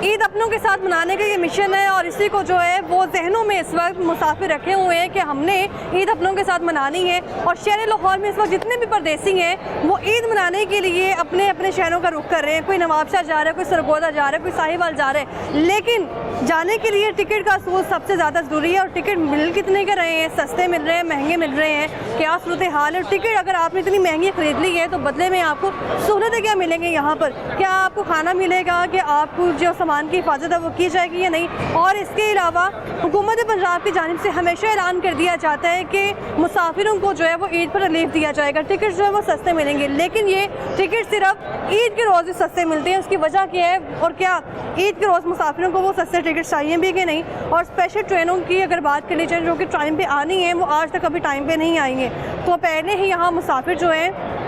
ईद अपनों के साथ मनाने का ये मिशन है और इसी को जो है वो जहनों में इस वक्त मुसाफिर रखे हुए हैं कि हमने ईद अपनों के साथ मनानी है। और शहर लाहौर में इस वक्त जितने भी परदेसी हैं वो ईद मनाने के लिए अपने अपने शहरों का रुख कर रहे हैं। कोई नवाबशाह जा रहा है, कोई सरगोदा जा रहा है, कोई साहिवाल जा रहा है, लेकिन जाने के लिए टिकट का असूल सबसे ज़्यादा ज़रूरी है। और टिकट मिल कितने के रहे हैं, सस्ते मिल रहे हैं, महंगे मिल रहे हैं, क्या सूरत हाल है। टिकट अगर आपने इतनी महंगी ख़रीद ली है तो बदले में आपको सहूलतें क्या मिलेंगी यहाँ पर, क्या आपको खाना मिलेगा, कि आपको जो सामान की हिफाजत है वो की जाएगी या नहीं। और इसके अलावा हुकूमत पंजाब की जानिब से हमेशा ऐलान कर दिया जाता है कि मुसाफिरों को जो है वो ईद पर रिलीफ दिया जाएगा, टिकट जो है वो सस्ते मिलेंगे, लेकिन ये टिकट सिर्फ ईद के रोज़ ही सस्ते मिलते हैं। उसकी वजह क्या है और क्या ईद के रोज़ मुसाफिरों को वो सस्ते टिकट चाहिए भी कि नहीं। और स्पेशल ट्रेनों की अगर बात कर ली जाए जो कि टाइम पे आनी है, वो आज तक अभी टाइम पे नहीं आई है, तो पहले ही यहाँ मुसाफिर जो हैं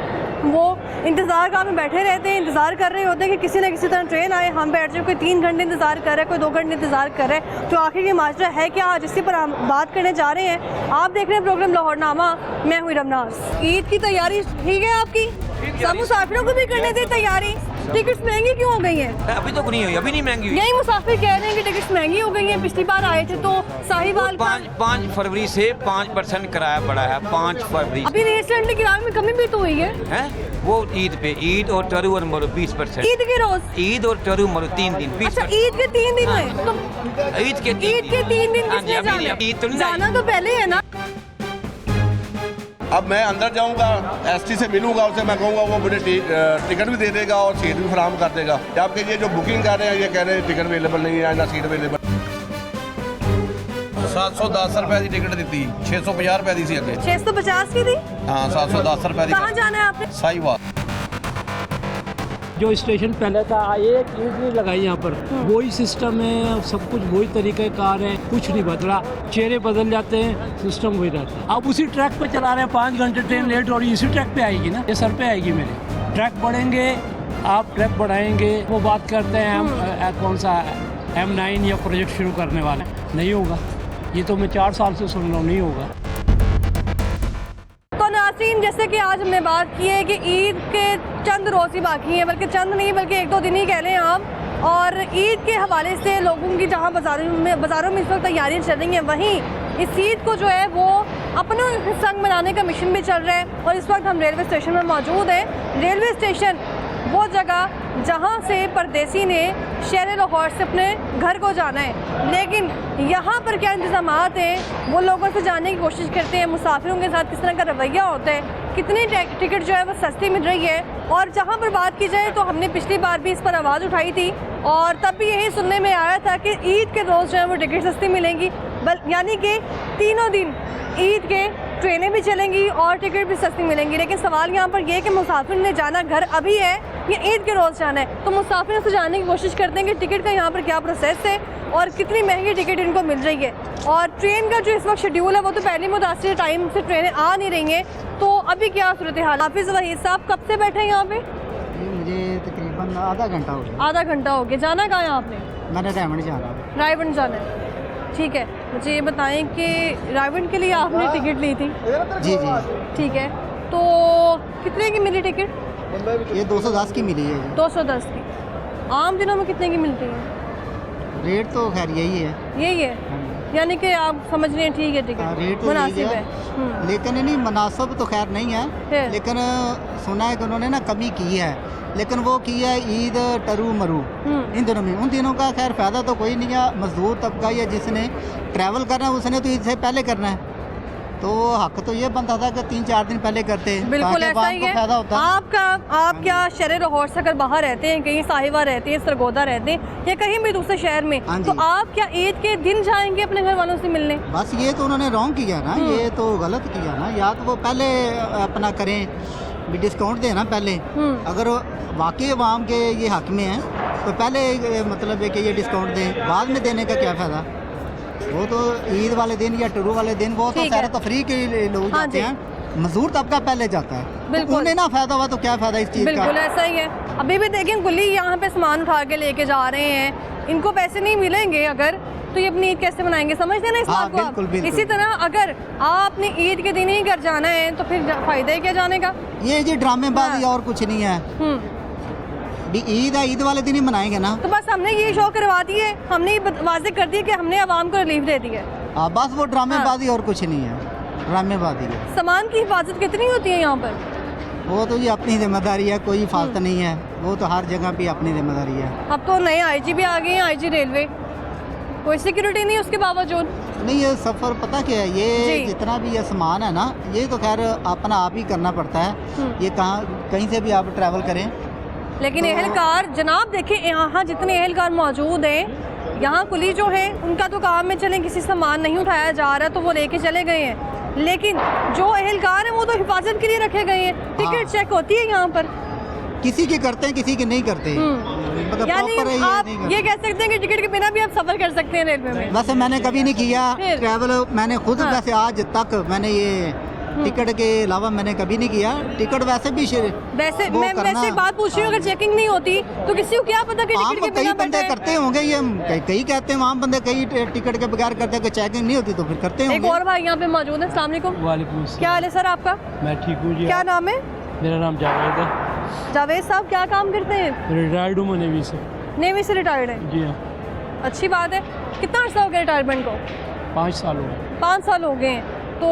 वो इंतज़ार गाह में बैठे रहते हैं, इंतज़ार कर रहे होते हैं कि किसी न किसी तरह ट्रेन आए, हम बैठ जाए। कोई 3 घंटे इंतज़ार कर रहा है, कोई 2 घंटे इंतज़ार कर रहा है। तो आखिर ये माजरा है क्या, आज इसी पर हम बात करने जा रहे हैं। आप देख रहे हैं प्रोग्राम लाहौरनामा, मैं हुई रमनाज। ईद की तैयारी ठीक है आपकी? सब मुसाफिरों को भी करने दी तैयारी। टिकट्स महंगी क्यों हो गई हैं? अभी तो नहीं हुई, अभी नहीं महंगी हुई। यही मुसाफिर कह रहे हैं कि टिकट्स महंगी हो गई हैं। पिछली बार आए थे तो साहिवाल 5 फरवरी से 5% किराया बढ़ा है। 5 फरवरी अभी रिसेंटली किराए में कमी भी तो हुई है वो ईद पे, ईद और टरू और मरो 20%। ईद के रोज ईद और टरू मरो 3 दिन 20%। अच्छा, ईद के 3 दिन हुए तो ईद के 3 दिन किसने जाना? ईद तो नहीं जाना तो पहले है ना। अब मैं अंदर जाऊंगा, एसटी से मिलूंगा, उससे मैं कहूँगा वो मुझे टिकट भी दे देगा और सीट भी फराहम कर देगा। जबकि ये जो बुकिंग कर रहे हैं ये कह रहे हैं टिकट अवेलेबल नहीं है ना सीट अवेलेबल। 710 रुपए की टिकट दी, 650 रुपए दी सी अगे। 650 की थी? हाँ, 710 रुपए की। कहाँ जाना है आपने? साहिवाल। जो स्टेशन पहले था एक ईंट नहीं लगाई यहाँ पर, वही सिस्टम है, सब कुछ वही तरीके कार है, कुछ नहीं बदला। चेहरे बदल जाते हैं, सिस्टम वही रहता है। आप उसी ट्रैक पे चला रहे हैं, 5 घंटे ट्रेन लेट हो रही है, इसी ट्रैक पे आएगी ना, ये सर पे आएगी मेरे। ट्रैक बढ़ेंगे, आप ट्रैक बढ़ाएंगे, वो बात करते हैं हम कौन सा M9 या प्रोजेक्ट शुरू करने वाले, नहीं होगा। ये तो मैं 4 साल से सुन रहा हूँ, नहीं होगा। तो नाज़रीन, जैसे कि आज हमने बात की है कि ईद के चंद रोज़ ही बाकी हैं, बल्कि चंद नहीं बल्कि 1-2 दिन ही कह लें आप। और ईद के हवाले से लोगों की जहां बाज़ारों में इस वक्त तैयारियां चल रही हैं, वहीं इस ईद को जो है वो अपनों संग मनाने का मिशन भी चल रहा है। और इस वक्त हम रेलवे स्टेशन में मौजूद हैं। रेलवे स्टेशन वो जगह जहाँ से परदेसी ने शहर लाहौर से अपने घर को जाना है, लेकिन यहाँ पर क्या इंतज़ामात हैं वो लोगों से जानने की कोशिश करते हैं। मुसाफिरों के साथ किस तरह का रवैया होता है, कितनी टिकट जो है वो सस्ती मिल रही है। और जहाँ पर बात की जाए तो हमने पिछली बार भी इस पर आवाज़ उठाई थी और तब भी यही सुनने में आया था कि ईद के रोज़ जो है वो टिकट सस्ती मिलेंगी, यानी कि तीनों दिन ईद के ट्रेनें भी चलेंगी और टिकट भी सस्ती मिलेंगी। लेकिन सवाल यहाँ पर यह है कि मुसाफिर ने जाना घर अभी है या ईद के रोज़ जाना है। तो मुसाफिर से जानने की कोशिश करते हैं कि टिकट का यहाँ पर क्या प्रोसेस है और कितनी महंगी टिकट इनको मिल रही है। और ट्रेन का जो इस वक्त शेड्यूल है वो तो पहले मुतासिर टाइम से ट्रेनें आ नहीं रही हैं, तो अभी क्या सूरत हाल? हाफिज़ वहीद साहब कब से बैठे हैं यहाँ पे? मुझे तकरीबन आधा घंटा हो गया। आधा घंटा हो गया। जाना कहाँ है आपने? मैंने रायवंड जाना है। रायवंड जाना है, ठीक है। मुझे ये बताएं कि रायवंड के लिए आपने टिकट ली थी? जी जी, ठीक है। तो कितने की मिली टिकट? ये 210 की मिली है। 210 की। आम दिनों में कितने की मिलती है? रेट तो खैर यही है। यही है, यानी कि आप समझ रहे हैं ठीक है टिकट रेट तो मुनासिब यही है। लेकिन नहीं, मुनासिब तो खैर नहीं है, लेकिन सुना है कि उन्होंने ना कमी की है, लेकिन वो की है ईद टरू मरू इन दिनों में। उन दिनों का खैर फ़ायदा तो कोई नहीं है। मजदूर तबका या जिसने ट्रैवल करना है उसने तो ईद से पहले करना है, तो हक तो ये बनता था कि 3-4 दिन पहले करते हैं, बिल्कुल ऐसा ही है। फ़ायदा होता है। आप क्या शहर लाहौर से अगर बाहर रहते हैं, कहीं साहिवाल रहते हैं, सरगोदा रहते हैं या कहीं भी दूसरे शहर में, तो आप क्या ईद के दिन जाएंगे अपने घर वालों से मिलने? बस ये तो उन्होंने रॉन्ग किया ना, ये तो गलत किया ना। या तो वो पहले अपना करें भी, डिस्काउंट देना पहले। अगर वाकई अवाम के ये हक में है तो पहले मतलब है कि ये डिस्काउंट दें, बाद में देने का क्या फ़ायदा? वो तो ईद वाले दिन या टरू वाले दिन वो तो सैर तफरीह के लोग जाते हैं, मजदूर तबका पहले जाता है, तो उन्हें ना फ़ायदा हुआ तो क्या फ़ायदा इस चीज़ का? बिल्कुल ऐसा ही है। अभी भी देखें गुली यहाँ पे सामान उठा के लेके जा रहे हैं, इनको पैसे नहीं मिलेंगे अगर, तो ये अपनी ईद कैसे मनाएंगे? समझते हैं ना इस बात को आप? इसी तरह अगर आपने ईद के दिन ही घर जाना है तो फिर फ़ायदा ही क्या जाने का? ये जी ड्रामेबाजी और कुछ नहीं है। भी ईद है, ईद वाले दिन ही मनाएंगे ना। तो बस हमने ये शो करवा दी है, हमने वाजे कर दी कि हमने आवाम को रिलीफ दे दी है। बस वो ड्रामेबाजी और कुछ नहीं है, ड्रामेबाजी है। सामान की हिफाजत कितनी होती है यहाँ पर? वो तो ये अपनी जिम्मेदारी है, कोई फालत नहीं है, वो तो हर जगह पे अपनी जिम्मेदारी है। अब तो नए आईजी भी आ गए हैं, आईजी रेलवे, कोई सिक्योरिटी नहीं उसके बावजूद। नहीं, ये सफ़र पता क्या है, ये जी। जितना भी ये सामान है ना, ये तो खैर अपना आप ही करना पड़ता है। ये कहीं से भी आप ट्रैवल करें। लेकिन एहलकार जनाब देखिए, यहाँ जितने एहलकार मौजूद हैं, यहाँ कुली जो है उनका तो काम में चलें, किसी सामान नहीं उठाया जा रहा तो वो लेके चले गए हैं, लेकिन जो एहलकार हैं वो तो हिफाजत के लिए रखे गए हैं। टिकट चेक होती है यहाँ पर, किसी की करते हैं, किसी की नहीं करते। मतलब यानी proper है, ये आप नहीं करते। ये कह सकते हैं कि टिकट के बिना भी आप सफर कर सकते हैं रेलवे में। वैसे मैंने कभी नहीं किया फिर? ट्रैवल, मैंने खुद हाँ। वैसे आज तक मैंने ये टिकट के अलावा मैंने कभी नहीं किया। टिकट वैसे भी वैसे वो मैं करना- वैसे एक बात पूछ रही हूँ, अगर चेकिंग नहीं होती तो किसी को क्या पता कि आम टिकट के कई बिना बंदे बैठे हैं? करते होंगे, ये कई कहते हैं आम बंदे कई टिकट के बगैर करते हैं, चेकिंग नहीं होती तो फिर करते एक होंगे। और भाई यहाँ पे मौजूद है। अस्सलाम वालेकुम। वालेकुम अस्सलाम। क्या हाल है सर आपका? मैं ठीक हूँ जी। क्या नाम है? मेरा नाम जावेद है। जावेद साहब क्या काम करते हैं? रिटायर्ड हूँ मैं नेवी से। नेवी से रिटायर्ड है, जी हाँ, अच्छी बात है। कितना अर्सा हो गया रिटायरमेंट को? 5 साल हो गए। 5 साल हो गए हैं। तो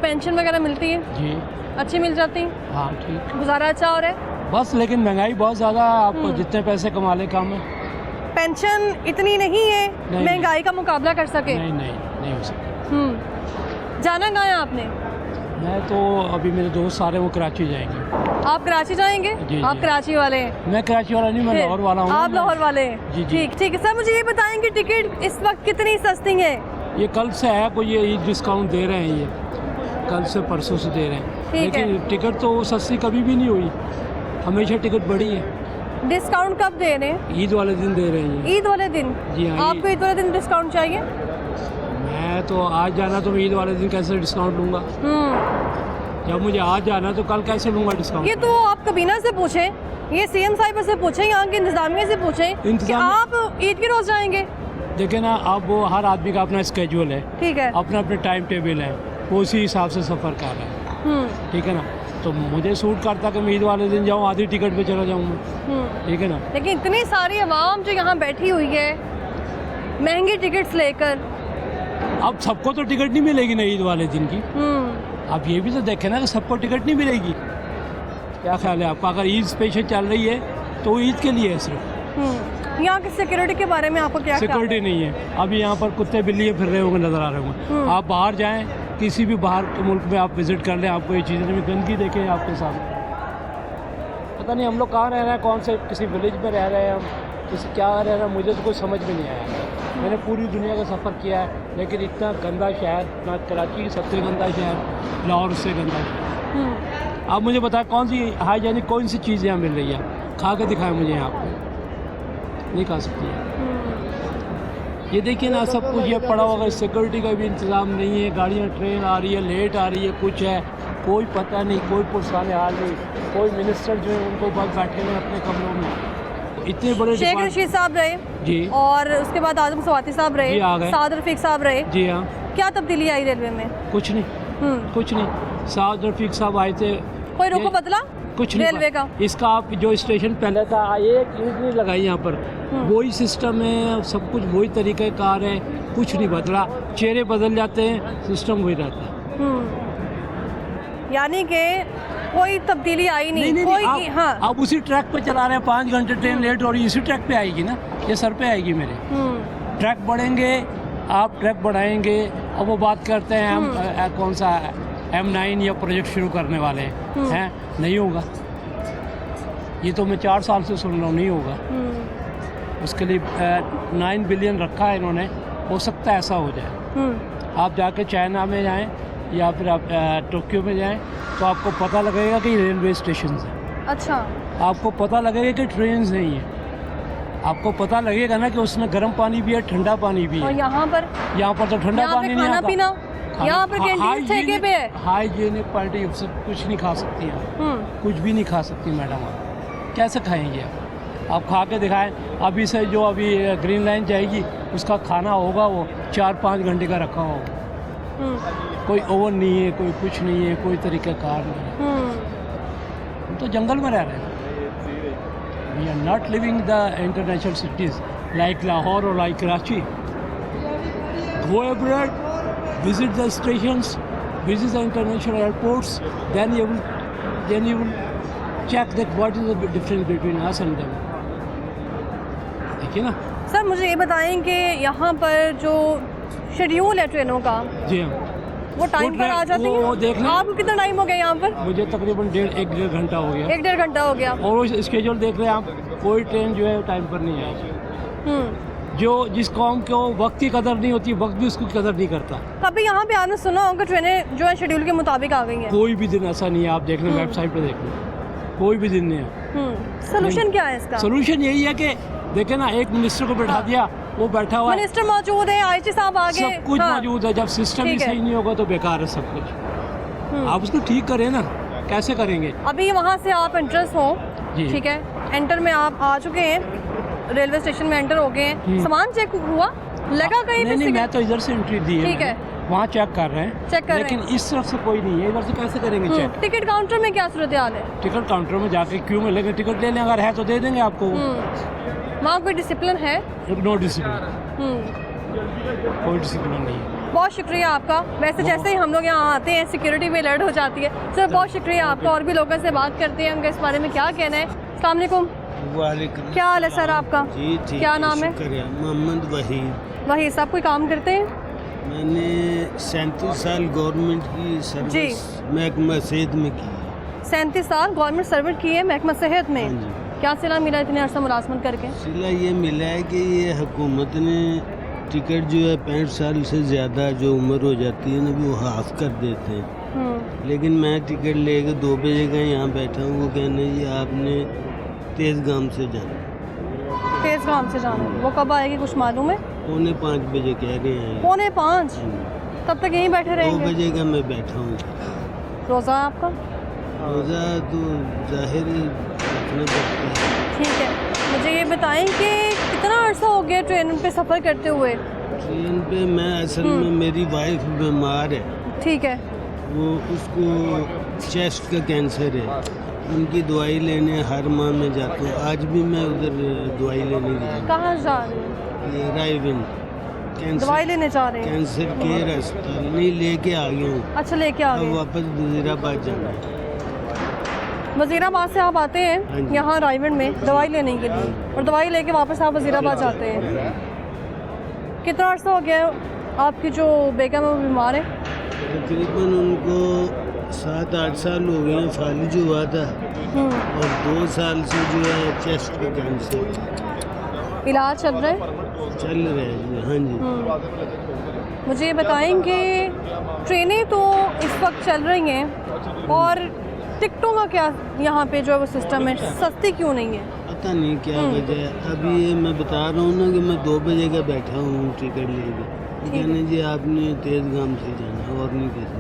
पेंशन वगैरह मिलती है? जी अच्छी मिल जाती है, हाँ ठीक। गुजारा अच्छा हो रहा है? बस लेकिन महंगाई बहुत ज़्यादा है, आपको जितने पैसे कमा ले कम है। पेंशन इतनी नहीं है नहीं। महंगाई का मुकाबला कर सके। नहीं हो सकता। जाना कहाँ है आपने? मैं तो अभी मेरे दोस्त सारे वो कराची जाएंगे। आप कराची जाएंगे? जी, आप जी। कराची वाले हैं? मैं कराची वाला नहीं, मैं फिर लाहौर वाला हूँ। आप लाहौर वाले हैं? जी, जी। ठीक ठीक है सर, मुझे ये बताएं कि टिकट इस वक्त कितनी सस्ती है? ये कल से है, कोई ये ईद डिस्काउंट दे रहे हैं, ये कल से परसों से दे रहे हैं। ठीक है। लेकिन टिकट तो सस्ती कभी भी नहीं हुई, हमेशा टिकट बढ़ी है। डिस्काउंट कब दे रहे हैं? ईद वाले दिन दे रहे हैं ये। ईद वाले दिन? जी हाँ, आपको ईद वाले दिन डिस्काउंट चाहिए? मैं तो आज जाना तो मैं ईद वाले दिन कैसे डिस्काउंट लूँगा? जब मुझे आज जाना तो कल कैसे लूँगा डिस्काउंट? ये तो आप कबीना से पूछें, ये सीएम साहिबा से पूछें, यहाँ के इंतजामिया से पूछें कि इंतजाम- आप ईद के रोज जाएंगे। देखिए ना, अब वो हर आदमी का अपना स्केड्यूल है, ठीक है। अपना अपने टाइम टेबल है, वो उसी हिसाब से सफ़र कर रहा है। ठीक है ना, तो मुझे सूट करता कि मैं ईद वाले दिन जाऊँ, आधी टिकट पे चला जाऊँ मैं। ठीक है ना। लेकिन इतनी सारी आवाम जो यहाँ बैठी हुई है महंगी टिकट्स लेकर। अब सबको तो टिकट नहीं मिलेगी ना ईद वाले दिन की। आप ये भी तो देखें ना कि सबको टिकट नहीं मिलेगी। क्या ख्याल है आपका? अगर ईद स्पेशल चल रही है तो वो ईद के लिए है सिर्फ। यहाँ की सिक्योरिटी के बारे में आपको क्या ख्याल सिक्योरिटी है? नहीं है। अभी यहाँ पर कुत्ते बिल्ली फिर रहे होंगे, नज़र आ रहे होंगे। आप बाहर जाएं, किसी भी बाहर के मुल्क में आप विज़िट कर लें, आपको ये चीज़ें में गंदगी देखें आपके सामने। पता नहीं हम लोग कहाँ रह रहे हैं, कौन से किसी विलेज में रह रहे हैं हम, किसी क्या रह रहे हैं, मुझे तो कुछ समझ में नहीं आया। मैंने पूरी दुनिया का सफ़र किया है, लेकिन इतना गंदा शहर, ना कराची सबसे गंदा शहर, लाहौर से गंदा शहर। आप मुझे बताएं कौन सी हाइजीनिक कौन सी चीज़ यहाँ मिल रही है? खा के दिखाएं मुझे। यहाँ पे नहीं खा सकती है। ये देखिए ना, सब कुछ ये पड़ा होगा, सिक्योरिटी का भी इंतज़ाम नहीं है, गाड़ियाँ ट्रेन आ रही है, लेट आ रही है, कुछ है कोई पता नहीं, कोई पुरसाने हाल नहीं। कोई मिनिस्टर जो है उनको बस बैठे हुए अपने कमरों में। इतने बड़े शेख डिपार्ट- रशीद साहब रहे जी और उसके बाद आजम सवाती साहब रहे, जी, आ गए। साद रफीक साहब रहे। जी हाँ, क्या तब्दीली आई रेलवे में? कुछ नहीं, कुछ नहीं। साद रफीक साहब आए थे, कोई रुको ये- बदला कुछ नहीं रेलवे का? इसका आप जो स्टेशन पहले था, एक ईंट नहीं लगाई यहाँ पर, वही सिस्टम है, सब कुछ वही तरीक़ाकार है, कुछ नहीं बदला। चेहरे बदल जाते हैं, सिस्टम वही रहता है। यानी कि कोई तब्दीली आई नहीं, कोई आप, हाँ। आप उसी ट्रैक पे चला रहे हैं, 5 घंटे ट्रेन लेट हो रही है, इसी ट्रैक पे आएगी ना, ये सर पे आएगी मेरे। ट्रैक बढ़ेंगे, आप ट्रैक बढ़ाएंगे, और वो बात करते हैं हम कौन सा M9 या प्रोजेक्ट शुरू करने वाले हैं, नहीं होगा। ये तो मैं 4 साल से सुन रहा हूँ, नहीं होगा। उसके लिए 9 बिलियन रखा है इन्होंने, हो सकता है ऐसा हो जाए। आप जाके चाइना में जाएं या फिर आप टोक्यो में जाएं, तो आपको पता लगेगा कि रेलवे स्टेशन है। अच्छा। आपको पता लगेगा कि ट्रेन नहीं है। आपको पता लगेगा ना कि उसमें गर्म पानी भी है, ठंडा पानी भी और है। यहाँ पर यहाँ पर तो ठंडा यहाँ पे पानी नहीं खाना आता। पीना, यहाँ पर कैंटीन ठेके पे है। हाइजीनिक पार्टी कुछ नहीं खा सकती हैं, कुछ भी नहीं खा सकती मैडम। आप कैसे खाएंगे? आप खा के दिखाएं। अभी से जो अभी ग्रीन लाइन जाएगी, उसका खाना होगा वो 4-5 घंटे का रखा होगा। कोई ओवन नहीं है, कोई कुछ नहीं है, कोई तरीक़ाकार नहीं है। हम तो जंगल में रह रहे हैं। We are not living the international cities like Lahore or like Karachi. Go abroad, visit the stations, visit the international airports, then you will check that what is the difference between us and them. ठीक है ना? Sir मुझे ये बताएं कि यहाँ पर जो शेड्यूल है ट्रेनों का जी हाँ, वो टाइम पर आ जाती वो है? देख लें। आपको कितना टाइम हो गया यहाँ पर? मुझे तकरीबन 1.5 घंटा हो गया। 1-1.5 घंटा हो गया। और वो स्केड्यूल देख रहे हैं आप, कोई ट्रेन जो है टाइम पर नहीं आई। जो जिस कौम को वक्त की कदर नहीं होती, वक्त भी उसकी कदर नहीं करता। कभी यहाँ पे आपने सुना होगा ट्रेनें जो है शेड्यूल के मुताबिक आ गई हैं? कोई भी दिन ऐसा नहीं है, आप देख लें वेबसाइट पर देख लें, कोई भी दिन नहीं है। सोल्यूशन क्या है इसका? सोल्यूशन यही है कि देखे ना, एक मिनिस्टर को बैठा दिया, वो बैठा हुआ है, मिनिस्टर मौजूद है, आईजी साहब आगे, सब कुछ हाँ। मौजूद है। जब सिस्टम ही ठीक है। सही नहीं होगा तो बेकार है सब कुछ। आप उसको ठीक करें ना, कैसे करेंगे? अभी वहाँ से आप एंट्रेंस हो, जी। ठीक है, एंटर में आप आ चुके हैं, रेलवे स्टेशन में एंटर हो गए हैं, सामान चेक हुआ लगा कहीं पे? नहीं, मैं तो इधर से एंट्री दी है, ठीक है। वहाँ चेक कर रहे हैं, चेक कर रहे लेकिन हैं। इस तरफ से कोई नहीं है, इधर से कैसे करेंगे चेक? टिकट काउंटर में क्या सूरत हाल है? टिकट काउंटर में जाके क्यू में लेके टिकट ले लें, अगर है तो दे देंगे आपको। वहाँ कोई डिसिप्लिन है? नो डिसिप्लिन, कोई डिसिप्लिन नहीं है। बहुत शुक्रिया आपका। वैसे जैसे ही हम लोग यहाँ आते हैं सिक्योरिटी भी अलर्ट हो जाती है। सर बहुत शुक्रिया आपका। और भी लोगों से बात करते हैं, उनका इस बारे में क्या कहना है। अस्सलाम वालेकुम, वालेकुम। क्या हाल है सर आपका? जी ठीक, क्या नाम है? शुक्रिया। मोहम्मद वहीद। वही सब कोई काम करते हैं? मैंने 37 साल गवर्नमेंट की सर्विस महकमा सेहत में की है। 37 साल गवर्नमेंट सर्विस की है महकमा सेहत में। हाँ जी। क्या सिला मिला इतने अर्सा मुलाजमत करके? सिला ये मिला है कि ये हुकूमत ने टिकट जो है 65 साल से ज़्यादा जो उम्र हो जाती है ना, वो हाफ कर देते हैं। लेकिन मैं टिकट लेके 2 बजे का यहाँ बैठा हूँ, वो कहना जी आपने तेज़ गाम से जाना। तेज गांव से जाना है। वो कब आएगी कुछ मालूम है? 4:45 बजे कह रहे हैं। 4:45? तब तक यहीं बैठे 2 रहेंगे? बजे का मैं बैठा हूँ। रोज़ा है आपका? रोज़ा तो जाहिर है रखना पड़ता है। ठीक है, मुझे ये बताएं कि कितना अर्सा हो गया ट्रेन पे सफ़र करते हुए? ट्रेन पे मैं असल में मेरी वाइफ बीमार है, ठीक है। वो उसको चेस्ट का कैंसर है, उनकी दवाई लेने हर माह में जाता हूँ। आज भी मैं उधर दवाई लेने गया। कहाँ जा रहे हैं? ये रायविन दवाई लेने जा रहे हैं? कैंसर केयर अस्पताल नहीं, लेके आ गया हूँ। अच्छा, लेके आ अब गए। वापस वजीराबाद जाना है। वजीराबाद से आप आते हाँ हैं जी। यहाँ रायगढ़ में दवाई लेने के लिए, और दवाई लेके वापस आप वजीराबाद जाते हैं। कितना अर्सा हो गया है आपकी जो बेगम है वो बीमार है? तकरीबन उनको 7-8 साल हो गए हैं। फालिज हुआ था और 2 साल से जो है चेस्ट का कैंसर इलाज चल रहा है? चल रहा है जी। हाँ जी। मुझे ये बताएं कि ट्रेनें तो इस वक्त चल रही हैं, और टिकटों का क्या यहाँ पे जो है वो सिस्टम है, सस्ती क्यों नहीं है? पता नहीं क्या वजह है। अभी ये मैं बता रहा हूँ ना कि मैं 2 बजे का बैठा हूँ टिकट लेके, कहने जी आपने तेज़ गाम से जाना और नहीं कैसे।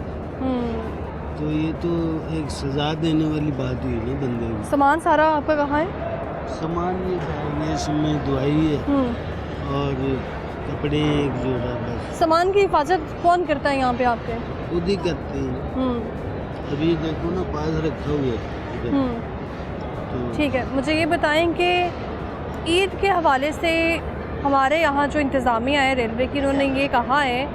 तो ये तो एक सज़ा देने वाली बात हुई ना बंदे को। सामान सारा आपका कहाँ है? सामान ये है, इसमें दवाई है और कपड़े एक जोड़ा बस। सामान की हिफाजत कौन करता है यहाँ पे आपके? खुद ही करते हैं। अभी देखो ना पास रखा हुआ है इधर। तो ठीक है, मुझे ये बताएं कि ईद के हवाले से हमारे यहाँ जो इंतज़ामिया है रेलवे की, उन्होंने ये कहा है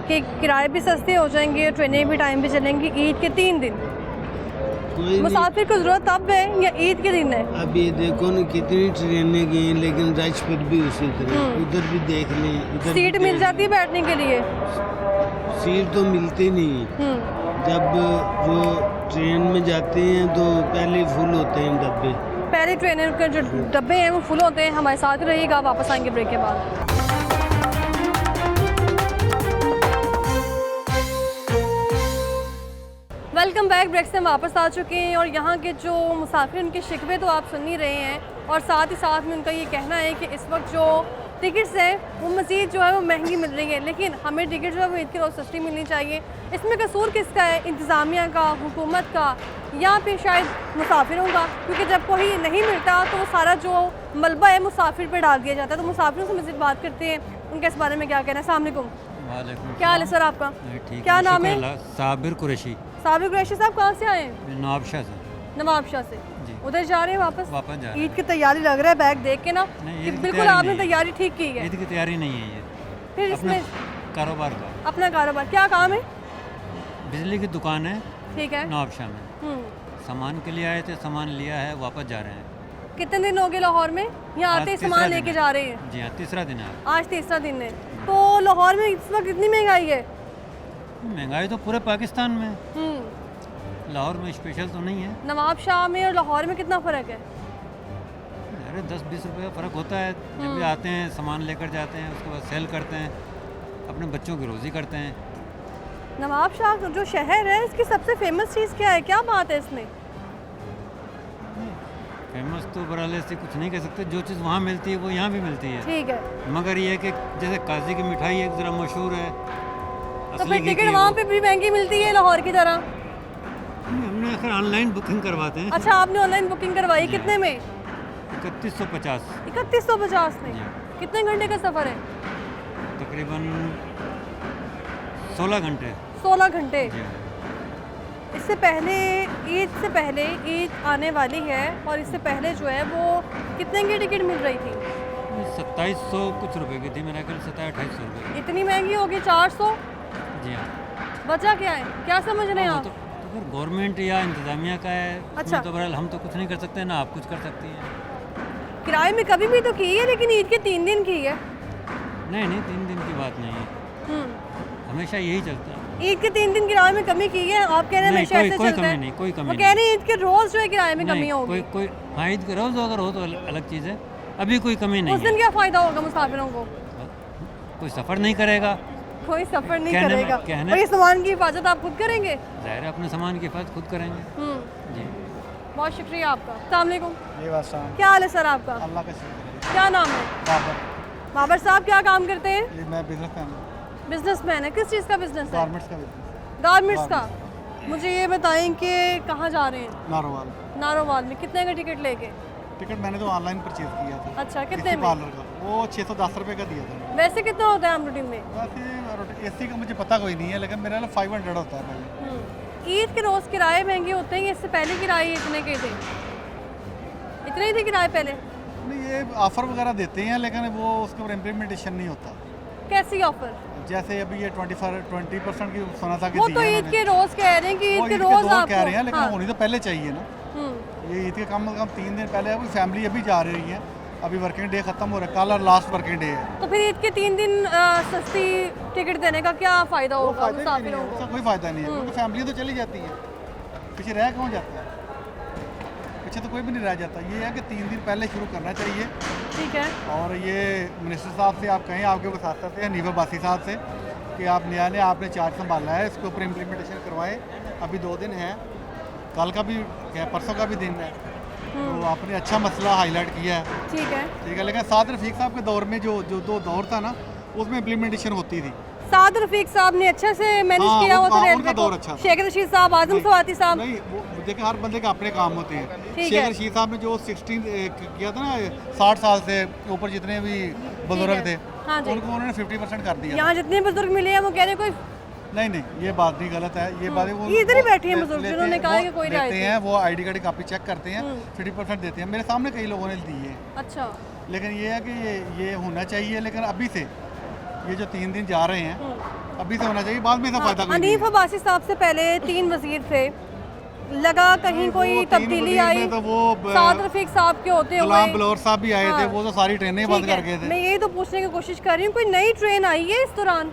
कि किराए भी सस्ते हो जाएंगे, ट्रेनें भी टाइम पे चलेंगी ईद के 3 दिन। कोई नहीं। मुसाफिर को ज़रूरत तब है या ईद के दिन है? अब ये देखो ना कितनी ट्रेनें गई हैं, लेकिन रश पर भी उसी तरह। उधर भी देख लें, इधर भी सीट देख मिल जाती है लें। बैठने के लिए? सीट तो मिलती नहीं है। जब वो ट्रेन में जाते हैं तो पहले फुल होते हैं डब्बे। पहले ट्रेन के जो डब्बे हैं वो फुल होते हैं। हमारे साथ रहिएगा, वापस आएंगे ब्रेक के बाद। Welcome back. ब्रेक से हम वापस आ चुके हैं, और यहाँ के जो मुसाफिर उनके शिकवे तो आप सुन ही रहे हैं, और साथ ही साथ में उनका ये कहना है कि इस वक्त जो टिकट्स हैं वो मज़ीद जो है वो महंगी मिल रही है, लेकिन हमें टिकट जो है वो ईद की रोज़ सस्ती मिलनी चाहिए। इसमें कसूर किसका है? इंतज़ामिया का, हुकूमत का, या फिर शायद मुसाफिरों का? क्योंकि जब कोई नहीं मिलता तो सारा जो मलबा है मुसाफिर पर डाल दिया जाता है। तो मुसाफिरों से मज़ीद बात करते हैं, उनके इस बारे में क्या कहना है। अस्सलाम वालेकुम। वालेकुम। क्या हाल है सर आपका? ठीक। क्या नाम है? साबिर कुरैशी। साबिर कुरैशी साहब कहाँ से आए हैं? नवाबशाह से। नवाबशाह से। जी। उधर जा रहे हैं वापस? वापस जा रहे ईद की तैयारी लग रहा है बैग देख के ना नहीं, कि ईद की बिल्कुल तैयारी आपने नहीं है। तैयारी ठीक की है। ईद की तैयारी नहीं है ये, फिर अपने इसमें कारोबार का। अपना कारोबार क्या काम है? बिजली की दुकान है ठीक है। नवाबशाह में। सामान के लिए आए थे, सामान लिया है, वापस जा रहे हैं। कितने दिन हो गए लाहौर में? यहाँ आज आते ही तीसरा सामान दिन लेके है। जा रहे हैं? जी हाँ, तीसरा दिन है। आज तीसरा दिन है। तो लाहौर में इस वक्त इतनी महंगाई है? महंगाई तो पूरे पाकिस्तान में है। लाहौर में स्पेशल तो नहीं है। नवाब शाह में और लाहौर में कितना फ़र्क है? अरे 10-20 रुपये का फ़र्क होता है। जब भी आते हैं सामान लेकर जाते हैं, उसके बाद सेल करते हैं, अपने बच्चों की रोज़ी करते हैं। नवाब शाह जो शहर है इसकी सबसे फेमस चीज़ क्या है? क्या बात है इसमें? फेमस तो बराले से कुछ नहीं कह सकते, जो चीज़ वहाँ मिलती है वो यहाँ भी मिलती है। ठीक है। मगर ये है कि जैसे काजी की मिठाई एक ज़रा मशहूर है, तो असली फिर घी की टिकट है वहाँ वो। पे भी महंगी मिलती है लाहौर की तरह? हमने आखिर ऑनलाइन बुकिंग करवाते हैं। अच्छा, आपने ऑनलाइन बुकिंग करवाई? जी। कितने में? 3150 3150 में। जी। कितने घंटे का सफ़र है? तकरीबन 16 घंटे। 16 घंटे। जी हाँ। इससे पहले ईद आने वाली है और इससे पहले जो है वो कितने की टिकट मिल रही थी? 2700 कुछ रुपए की थी, मेरा ख्याल 2700-2800 रुपये। इतनी महंगी होगी? 400? जी हाँ। वजह क्या है? क्या समझ रहे हैं वो आप? तो फिर गवर्नमेंट या इंतज़ामिया का है। अच्छा। उसमें तो बहरहाल हम तो कुछ नहीं कर सकते, ना आप कुछ कर सकती हैं। किराए में कभी भी तो की है, लेकिन ईद के 3 दिन की है। नहीं 3 दिन की बात नहीं है, हमेशा यही चलता है। ईद के 3 दिन किराए में कमी की है? आप कह रहे हैं नहीं, हमेशा ऐसे कोई चलता कमी है। नहीं, कोई कमी वो नहीं। कह रहे हैं ईद के रोज जो है किराए में कमी नहीं, होगी। कोई हाँ, ईद का रोज़ अगर हो तो अलग चीज़ है, अभी कोई कमी उस नहीं दिन है। क्या फ़ायदा होगा मुसाफिरों को? कोई सफ़र नहीं करेगा, कोई सफ़र नहीं कहने में- करेगा कहने- और ये सामान की हिफाजत आप खुद करेंगे? ज़ाहिर है अपने सामान की हिफाजत खुद करेंगे। जी। बहुत शुक्रिया आपका। अस्सलाम वालेकुम। ये बात शाम क्या हाल है सर आपका? अल्लाह का शुक्र क्या नाम है? है बाबर बाबर साहब क्या काम करते हैं? ये मैं बिजनेस मैन हूँ बिजनेसमैन है। किस चीज़ का बिजनेस है? गारमेंट्स का बिजनेस गारमेंट्स का। मुझे ये बताएं कि कहाँ जा रहे हैं? नारोवाल नारोवाल में। कितने का टिकट लेके? टिकट मैंने तो ऑनलाइन परचेज किया था अच्छा, कितने किसी में? पार्लर का, वो 610 रुपये का दिया था। वैसे कितना होता है आम रूटीन में? वैसे एसी का मुझे पता कोई नहीं है, लेकिन मेरा 500 होता है पहले। ईद के रोज़ किराए महंगे होते हैं, इससे पहले किराए इतने के थे? इतने ही थे किराए पहले? नहीं, ये ऑफ़र वगैरह देते हैं, लेकिन वो उसके ऊपर इम्प्लीमेंटेशन नहीं होता। कैसी ऑफर? जैसे अभी ये 20% की सुना था कि वो तो दिया ईद उन्होंने। के रोज़ कह रहे हैं कि वो ईद के ईद रोज़ दो आपको कह रहे हैं, लेकिन हाँ। होनी तो पहले चाहिए ना। ये ईद के कम से कम 3 दिन पहले है, फैमिली अभी जा रही है, अभी वर्किंग डे खत्म हो रहा है, कल और लास्ट वर्किंग डे है। तो फिर ईद के 3 दिन सस्ती टिकट देने का क्या फ़ायदा होगा फायदा ही नहीं मुसाफिरों है, को? उसका कोई फ़ायदा नहीं है, क्योंकि फैमिली तो चली जाती है, पीछे रह कौन जाता है? पीछे तो कोई भी नहीं रह जाता। ये है कि 3 दिन पहले शुरू करना चाहिए। ठीक है। और ये मिनिस्टर साहब से आप कहें, आपके वसात से हनीफ अब्बासी साहब से, कि आप नया आपने चार्ज संभाला है, इसके ऊपर इम्प्लीमेंटेशन करवाएं। अभी 2 दिन है, कल का भी क्या परसों का भी दिन है, तो आपने अच्छा मसला हाईलाइट किया है। ठीक है। ठीक है, लेकिन साद रफीक साहब के दौर में जो 2 दौर था ना, उसमें इम्प्लीमेंटेशन होती थी। साद रफीक साहब ने अच्छे से मैनेज हाँ, किया वो- हुआ था हाँ, रेलवे उनका को। दौर अच्छा था। शेख रशीद साहब, आजम फवाती साहब। नहीं, वो देखिए हर बंदे के अपने काम होते हैं। ठीक शेख है। रशीद साहब ने जो 16 किया था ना, 60 साल से ऊपर जितने भी बुजुर्ग थे, हाँ जी। उनको उन्होंने 50% कर दिया। यहाँ जितने बुजुर्ग मिले हैं वो कह रहे हैं कोई नहीं, ये बात नहीं, गलत है ये बात। वो ये इधर ही बैठे हैं ले- बुजुर्ग, लेते जिन्होंने हैं, कहा वो कि कोई लेते राय हैं, वो आईडी कार्ड की कॉपी चेक करते हैं, 50% देते हैं। मेरे सामने कई लोगों ने दी है। अच्छा। लेकिन ये है कि ये होना चाहिए, लेकिन अभी से ये जो 3 दिन जा रहे हैं, अभी से होना चाहिए, बाद में इसका फायदा कोई नहीं हनीफ है। अब्बासी साहब से पहले 3 वजीर थे, लगा कहीं वो कोई 3 तब्दीली वजीर आई। में तो वो साद रफीक साहब के होते हुए गुलाम बलौर साहब भी आए थे, हाँ। वो तो सारी ट्रेनें ठीक बंद है। कर गए थे। मैं यही तो पूछने की कोशिश कर रही हूँ, कोई नई ट्रेन आई है इस दौरान?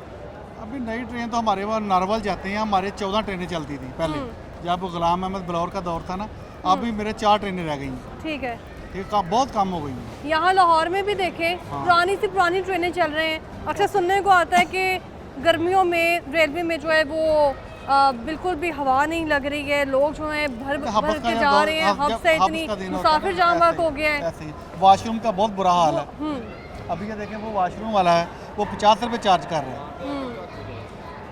अभी नई ट्रेन तो हमारे वहाँ नारवल जाते हैं, हमारे 14 ट्रेनें चलती थी पहले, जब गुलाम अहमद बलौर का दौर था ना। अभी मेरे 4 ट्रेनें रह गई हैं। ठीक है। ठीक है, बहुत कम हो गई हैं। यहाँ लाहौर में भी देखें, पुरानी से पुरानी ट्रेनें चल रहे हैं। अक्सर सुनने को आता है कि गर्मियों में रेलवे में जो है वो बिल्कुल भी हवा नहीं लग रही है, लोग जो है भर भर के जा रहे हैं, हब से इतनी मुसाफिर जाम वर्क हो गया है। ऐसे ही वॉशरूम का बहुत बुरा हाल है। अभी ये देखें, वो वॉशरूम वाला है, वो 50 रुपये चार्ज कर रहे हैं।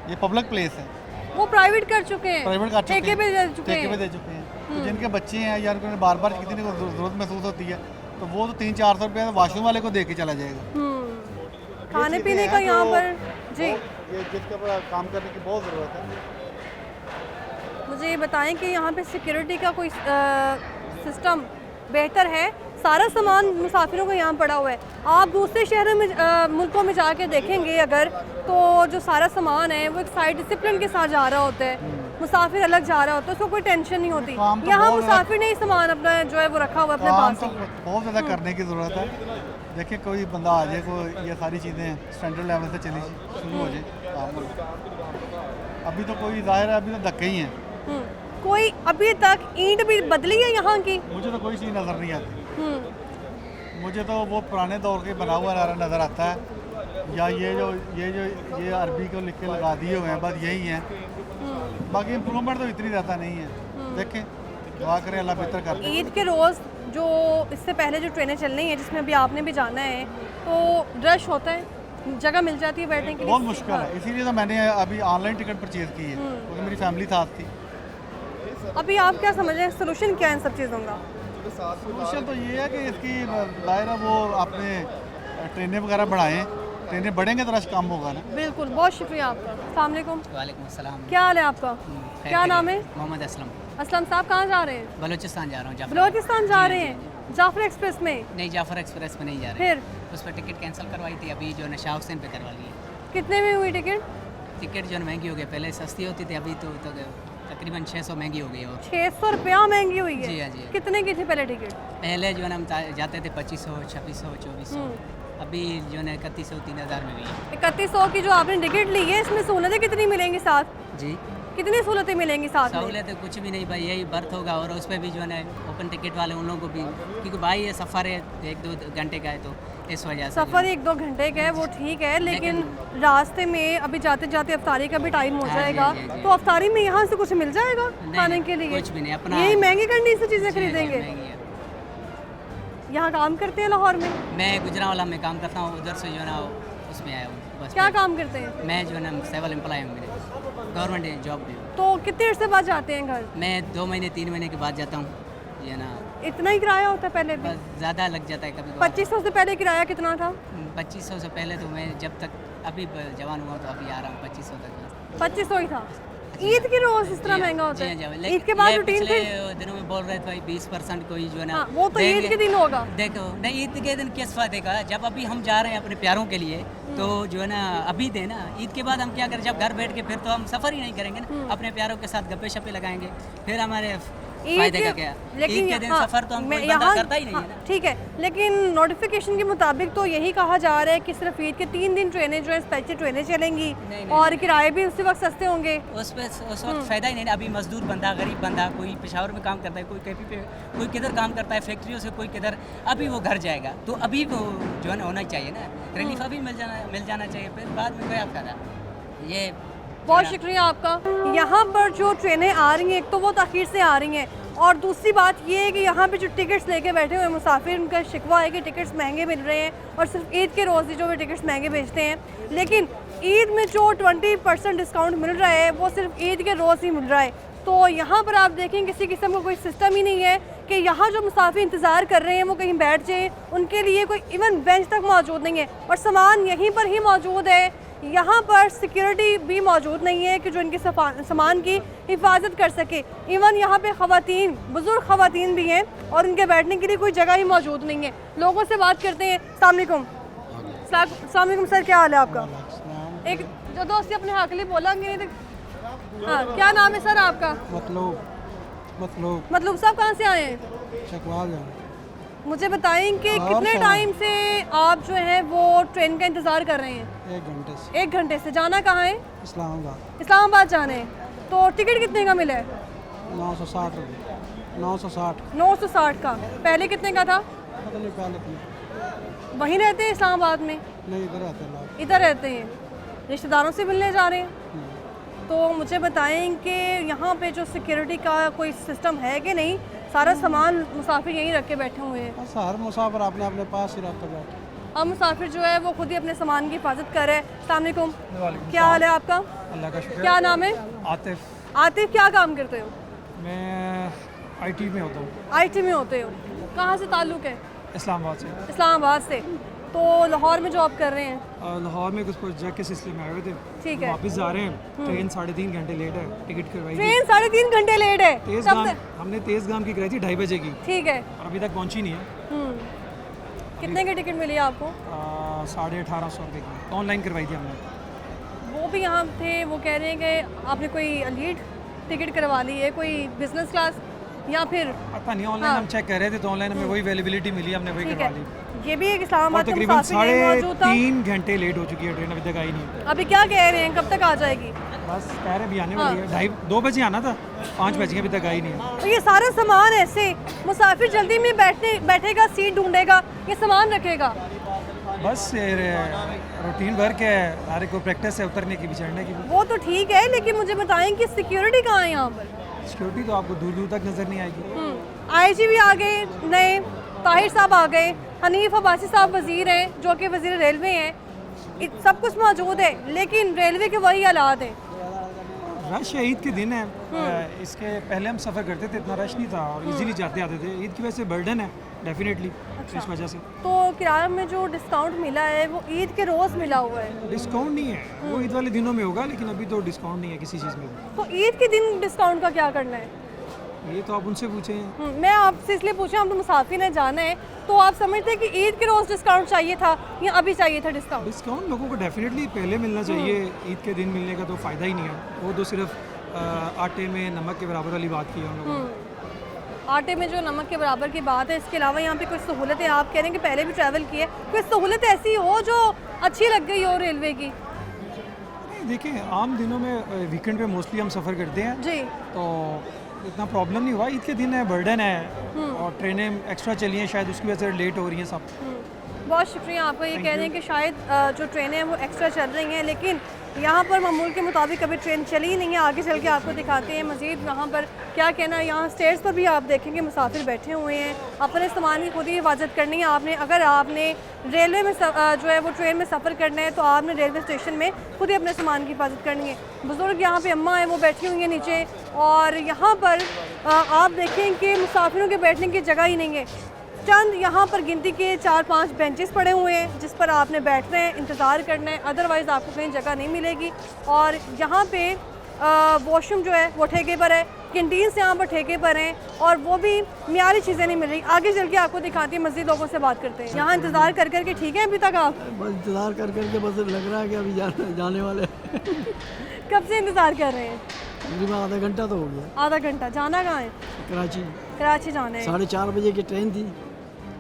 ये पब्लिक प्लेस है, वो प्राइवेट कर चुके हैं, प्राइवेट कर चुके ठेके पे दे चुके ठेके पे हैं। दे चुके हैं। तो जिनके बच्चे हैं या उन्हें बार बार किसी को जरूरत महसूस होती है, तो वो तो 300-400 रुपये वॉशरूम वाले को दे के चला जाएगा। खाने चीज़ें पीने हैं का यहाँ जो- पर जी। ये जिसके ऊपर काम करने की बहुत ज़रूरत है। मुझे ये बताएं कि यहाँ पे सिक्योरिटी का कोई सिस्टम बेहतर है, सारा सामान मुसाफिरों को यहाँ पड़ा हुआ है। आप दूसरे शहरों में मुल्कों में जाके देखेंगे अगर, तो जो सारा सामान है वो एक साइड डिसिप्लिन के साथ जा रहा होता है, मुसाफिर अलग जा रहा होता है, उसको कोई टेंशन नहीं होती। काम तो यहाँ बहुत मुसाफिर ने ही सामान अपना जो है वो रखा हुआ है अपने काम पास तो ही। बहुत ज़्यादा करने की ज़रूरत है। देखिए कोई बंदा आ जाए, को ये सारी चीज़ें स्टैंडर्ड लेवल से चली शुरू हो जाए काम। अभी तो कोई ज़ाहिर है, अभी तो धक्के ही हैं। कोई अभी तक ईंट भी बदली है यहाँ की? मुझे तो कोई चीज़ नज़र नहीं आती। हम्म, मुझे तो वो पुराने दौर के बना हुआ नज़र आता है, या ये अरबी को लिख के लगा दिए हुए हैं, बस यही है। बाकी इम्प्रूवमेंट तो इतनी ज़्यादा नहीं है। देखें, दुआ करें अल्लाह बेहतर कर दे। ईद के रोज़ जो इससे पहले जो ट्रेनें चल रही हैं जिसमें अभी आपने भी जाना है, तो रश होता है, जगह मिल जाती है बैठने के लिए? बहुत मुश्किल है, इसीलिए तो मैंने अभी ऑनलाइन टिकट परचेज़ की है, क्योंकि मेरी फैमिली साथ थी। अभी आप क्या समझ रहे हैं सोल्यूशन क्या है इन सब चीज़ों का? सोल्यूशन तो ये है कि इसकी दायरा वो अपने ट्रेनें वगैरह बढ़ाएं, ट्रेनें बढ़ेंगे तो रश कम होगा ना। बिल्कुल, बहुत शुक्रिया आपका। अस्सलाम वालेकुम। वालेकुम अस्सलाम। क्या हाल है आपका? क्या नाम है? मोहम्मद असलम। असलम साहब कहाँ जा रहे हैं? बलूचिस्तान जा रहा हूँ। बलोचिस्तान जा रहे हैं? जाफर एक्सप्रेस में? नहीं, जाफर एक्सप्रेस में नहीं जा रहे। फिर उस पर टिकट कैंसिल करवाई थी, अभी जो है शाह हुसैन पे करवा ली है। कितने में हुई टिकट? टिकट जो है महंगी हो गई, पहले सस्ती होती थी, अभी तो तकरीबन 600 महंगी हो गई। और 600 रुपया महंगी हुई है? जी हाँ जी। कितने की थी पहले टिकट? पहले जो है हम जाते थे 2500, 2600, 2400, अभी जो है 3100, 3000 में हुई है। 3100 की जो आपने टिकट ली है, इसमें सहूलतें कितनी मिलेंगी साथ? जी, कितनी सहूलतें मिलेंगी साथ में? सहूलियत कुछ भी नहीं भाई, यही बर्थ होगा, और उस पर भी जो है ओपन टिकट वाले उन लोगों को भी, क्योंकि भाई ये सफ़र है 1-2 घंटे का है, तो इस वजह से सफ़र 1-2 घंटे का है वो ठीक है, लेकिन रास्ते में अभी जाते जाते अफ्तारी का भी टाइम हो हाँ जी, जाएगा, हाँ जी, हाँ जी। तो अफ्तारी में यहाँ से कुछ मिल जाएगा खाने के लिए? कुछ भी नहीं, अपना यही महंगी करनी से चीज़ें जी, खरीदेंगे? महंगी है। यहाँ काम करते हैं लाहौर में? मैं गुजरांवाला में काम करता हूँ, उधर से जो है ना उसमें आया हूँ बस। क्या काम करते हैं? मैं जो है ना सिविल एम्प्लॉय हूँ, मेरे गवर्नमेंट जॉब भी हूँ। तो कितने देर से बाद जाते हैं घर? मैं 2 महीने 3 महीने के बाद जाता हूँ, ये ना इतना ही किराया होता है पहले भी? बस ज़्यादा लग जाता है कभी। 2500 से पहले किराया कितना था? 2500 से पहले तो मैं जब तक अभी जवान हुआ तो अभी आ रहा हूँ 2500 तक। 2500 ही था। ईद के रोज इस तरह महंगा होता है? ईद के बाद रूटीन पिछले फिर? दिनों में बोल रहे थे भाई 20% कोई जो है ना हाँ, वो तो ईद देंगे। के दिन होगा। देखो नहीं, ईद के दिन किस फायदे का, जब अभी हम जा रहे हैं अपने प्यारों के लिए, तो जो है ना अभी देना, ईद के बाद हम क्या करें, जब घर बैठ के फिर तो हम सफ़र ही नहीं करेंगे ना, अपने प्यारों के साथ गप्पे शप्पे लगाएंगे, फिर हमारे फायदे का क्या। ईद के दिन सफ़र तो हम कोई बंदा करता ही नहीं है ना। ठीक है, लेकिन नोटिफिकेशन के मुताबिक तो यही कहा जा रहा है कि सिर्फ ईद के 3 दिन ट्रेनें जो है स्पेशल ट्रेनें चलेंगी, और किराए भी उसी वक्त सस्ते होंगे। उस वक्त फ़ायदा ही नहीं ना। अभी मजदूर बंदा, गरीब बंदा, कोई पेशावर में काम करता है, कोई कैफी पे, कोई किधर काम करता है फैक्ट्रियों से, कोई किधर, अभी वो घर जाएगा, तो अभी वो जो है ना होना चाहिए ना, रिलीफ अभी मिल जाना चाहिए, फिर बाद में क्या फ़ायदा। ये बहुत शुक्रिया आपका। यहाँ पर जो ट्रेनें आ रही हैं, एक तो वो ताख़ीर से आ रही हैं, और दूसरी बात ये है कि यहाँ पे जो टिकट्स लेके बैठे हुए मुसाफिर, उनका शिकवा है कि टिकट्स महंगे मिल रहे हैं, और सिर्फ ईद के रोज़ ही जो वे टिकट्स महंगे बेचते हैं। लेकिन ईद में जो 20% डिस्काउंट मिल रहा है वो सिर्फ ईद के रोज़ ही मिल रहा है। तो यहाँ पर आप देखें किसी किस्म का कोई सिस्टम ही नहीं है कि यहाँ जो मुसाफिर इंतज़ार कर रहे हैं वो कहीं बैठ जाएँ, उनके लिए कोई इवन बेंच तक मौजूद नहीं है, और सामान यहीं पर ही मौजूद है। यहाँ पर सिक्योरिटी भी मौजूद नहीं है कि जो इनके सामान की हिफाजत कर सके। इवन यहाँ पे ख़वातीन, बुज़ुर्ग ख़वातीन भी हैं, और उनके बैठने के लिए कोई जगह ही मौजूद नहीं है। लोगों से बात करते हैं। अस्सलाम वालेकुम सर, क्या हाल है आपका? एक जो दोस्त अपने हक लिए बोलेंगे नहीं तो। हाँ, क्या नाम है सर आपका? मतलब साहब कहाँ से आए हैं? मुझे बताएं कि कितने टाइम से आप जो है वो ट्रेन का इंतज़ार कर रहे हैं? 1 घंटे से। 1 घंटे से। जाना कहाँ है? इस्लामाबाद जाना है। तो टिकट कितने का मिला है? 960 रुपये। 960 का। पहले कितने का था? पता नहीं पहले। वहीं रहते हैं इस्लामाबाद में? नहीं, इधर रहते हैं। इधर रहते हैं, रिश्तेदारों से मिलने जा रहे हैं। तो मुझे बताएं कि यहाँ पे जो सिक्योरिटी का कोई सिस्टम है कि नहीं? सारा सामान मुसाफिर यहीं रख के बैठे हुए हैं। बस हर मुसाफिर अपने अपने पास ही रख कर बैठे। अब मुसाफिर जो है वो खुद ही अपने सामान की हिफाजत कर रहे हैं। अस्सलाम वालेकुम, क्या हाल है आपका? अल्लाह का शुक्र। क्या नाम है? आतिफ। आतिफ, क्या काम करते हो? मैं IT में होता हूँ। IT में होते हो। कहाँ से ताल्लुक़ है? इस्लामाबाद से। इस्लामाबाद से। तो लाहौर में जॉब कर रहे हैं? लाहौर में कुछ प्रोजेक्ट के सिलसिले में आए हुए थे। ठीक है। वापस जा रहे हैं, ट्रेन 3.5 घंटे लेट है, टिकट करवाई थी। ट्रेन 3.5 घंटे लेट है? हमने तेज़गाम की कराई थी 2:30 बजे की, ठीक है। और अभी तक पहुंची नहीं है। कितने की टिकट मिली आपको? 1850 रुपये की ऑनलाइन करवाई थी हमने। वो भी यहाँ थे, वो कह रहे हैं कि आपने कोई लीड टिकट करवा ली है, कोई बिजनेस क्लास या फिर? पता नहीं, ऑनलाइन हम चेक कर रहे थे तो ऑनलाइन हमें वही अवेलेबिलिटी मिली, हमने वही ठीक करवा है। ली। ये भी एक और इस्लामाबाद का तकरीबन मुसाफिर नहीं मौजूद था। 3.5 घंटे लेट हो चुकी है ट्रेन, अभी तक आई नहीं। अभी क्या कह रहे हैं, कब तक आ जाएगी? बस कह रहे भी आने वाली है, 2:30 बजे आना था, 5 बज गए, अभी तक आई नहीं है। तो ये सारा सामान ऐसे मुसाफिर जल्दी में बैठेगा, सीट ढूंढेगा, ये सामान रखेगा? बस रूटीन वर्क है, हर एक को प्रैक्टिस है उतरने की भी चढ़ने की भी। वो तो ठीक है, लेकिन मुझे बताएं कि सिक्योरिटी कहाँ है यहाँ पर? सिक्योरिटी तो आपको दूर दूर तक नज़र नहीं आएगी। IG भी आ गए नए, ताहिर साहब आ गए, हनीफ अब्बासी साहब वज़ीर हैं जो कि वज़ीर रेलवे हैं, सब कुछ मौजूद है, लेकिन रेलवे के वही हालात हैं। रश है, ईद के दिन है, इसके पहले हम सफ़र करते थे, इतना रश नहीं था और इजीली जाते आते थे। ईद की वजह से बर्डन है डेफिनेटली, इस वजह से। तो किराए में जो डिस्काउंट मिला है वो ईद के रोज़ मिला हुआ है? डिस्काउंट नहीं है, वो ईद वाले दिनों में होगा, लेकिन अभी तो डिस्काउंट नहीं है किसी चीज़ में। तो ईद के दिन डिस्काउंट का क्या करना है? ये तो आप उनसे पूछें। मैं आपसे इसलिए पूछा, हम तो मुसाफिर हैं, जाना है, तो आप समझते हैं कि ईद के रोज़ डिस्काउंट चाहिए था या अभी चाहिए था डिस्काउंट? डिस्काउंट लोगों को डेफिनेटली पहले मिलना चाहिए, ईद के दिन मिलने का तो फ़ायदा ही नहीं है। वो तो सिर्फ आटे में नमक के बराबर वाली बात की है हम लोगों ने। आटे में जो नमक के बराबर की बात है, इसके अलावा यहाँ पे कुछ सहूलतें आप कह रहे हैं कि पहले भी ट्रैवल की है, कोई सहूलत ऐसी हो जो अच्छी लग गई हो रेलवे की? देखिए, आम दिनों में वीकेंड पे मोस्टली हम सफ़र करते हैं जी, तो इतना प्रॉब्लम नहीं हुआ। ईद के दिन है, बर्डन है और ट्रेनें एक्स्ट्रा चली हैं, शायद उसकी वजह से लेट हो रही हैं सब। बहुत शुक्रिया आपका। ये कह रहे हैं कि शायद जो ट्रेनें हैं वो एक्स्ट्रा चल रही हैं, लेकिन यहाँ पर मामूल के मुताबिक अभी ट्रेन चली ही नहीं है। आगे चल के आपको दिखाते हैं मज़ीद यहाँ पर क्या कहना है। यहाँ स्टेज पर भी आप देखेंगे मुसाफिर बैठे हुए हैं, अपने सामान की खुद ही हिफाजत करनी है आपने। अगर आपने रेलवे में जो है वो ट्रेन में सफ़र करना है तो आपने रेलवे स्टेशन में खुद ही अपने सामान की हिफाजत करनी है। बुज़ुर्ग यहाँ पे अम्मा है वो बैठी हुई हैं नीचे, और यहाँ पर आप देखें कि मुसाफिरों के बैठने की जगह ही नहीं है। चंद यहाँ पर गिनती के 4-5 बेंचेस पड़े हुए हैं जिस पर आपने बैठना है, इंतज़ार करना है, अदरवाइज़ आपको कहीं जगह नहीं मिलेगी। और यहाँ पे वॉशरूम जो है वो ठेके पर है, कैंटीन से यहाँ पर ठेके पर हैं, और वो भी मियारी चीज़ें नहीं मिल रही। आगे चल के आपको दिखाती है, मज़ीद लोगों से बात करते हैं। यहाँ इंतज़ार कर कर के ठीक है अभी तक आप? बस इंतज़ार कर करके बस लग रहा है कि अभी जाने वाले। कब से इंतज़ार कर रहे हैं? तकरीबन आधा घंटा तो हो गया। आधा घंटा। जाना कहाँ है? कराची। कराची जाना है। 4:30 बजे की ट्रेन थी,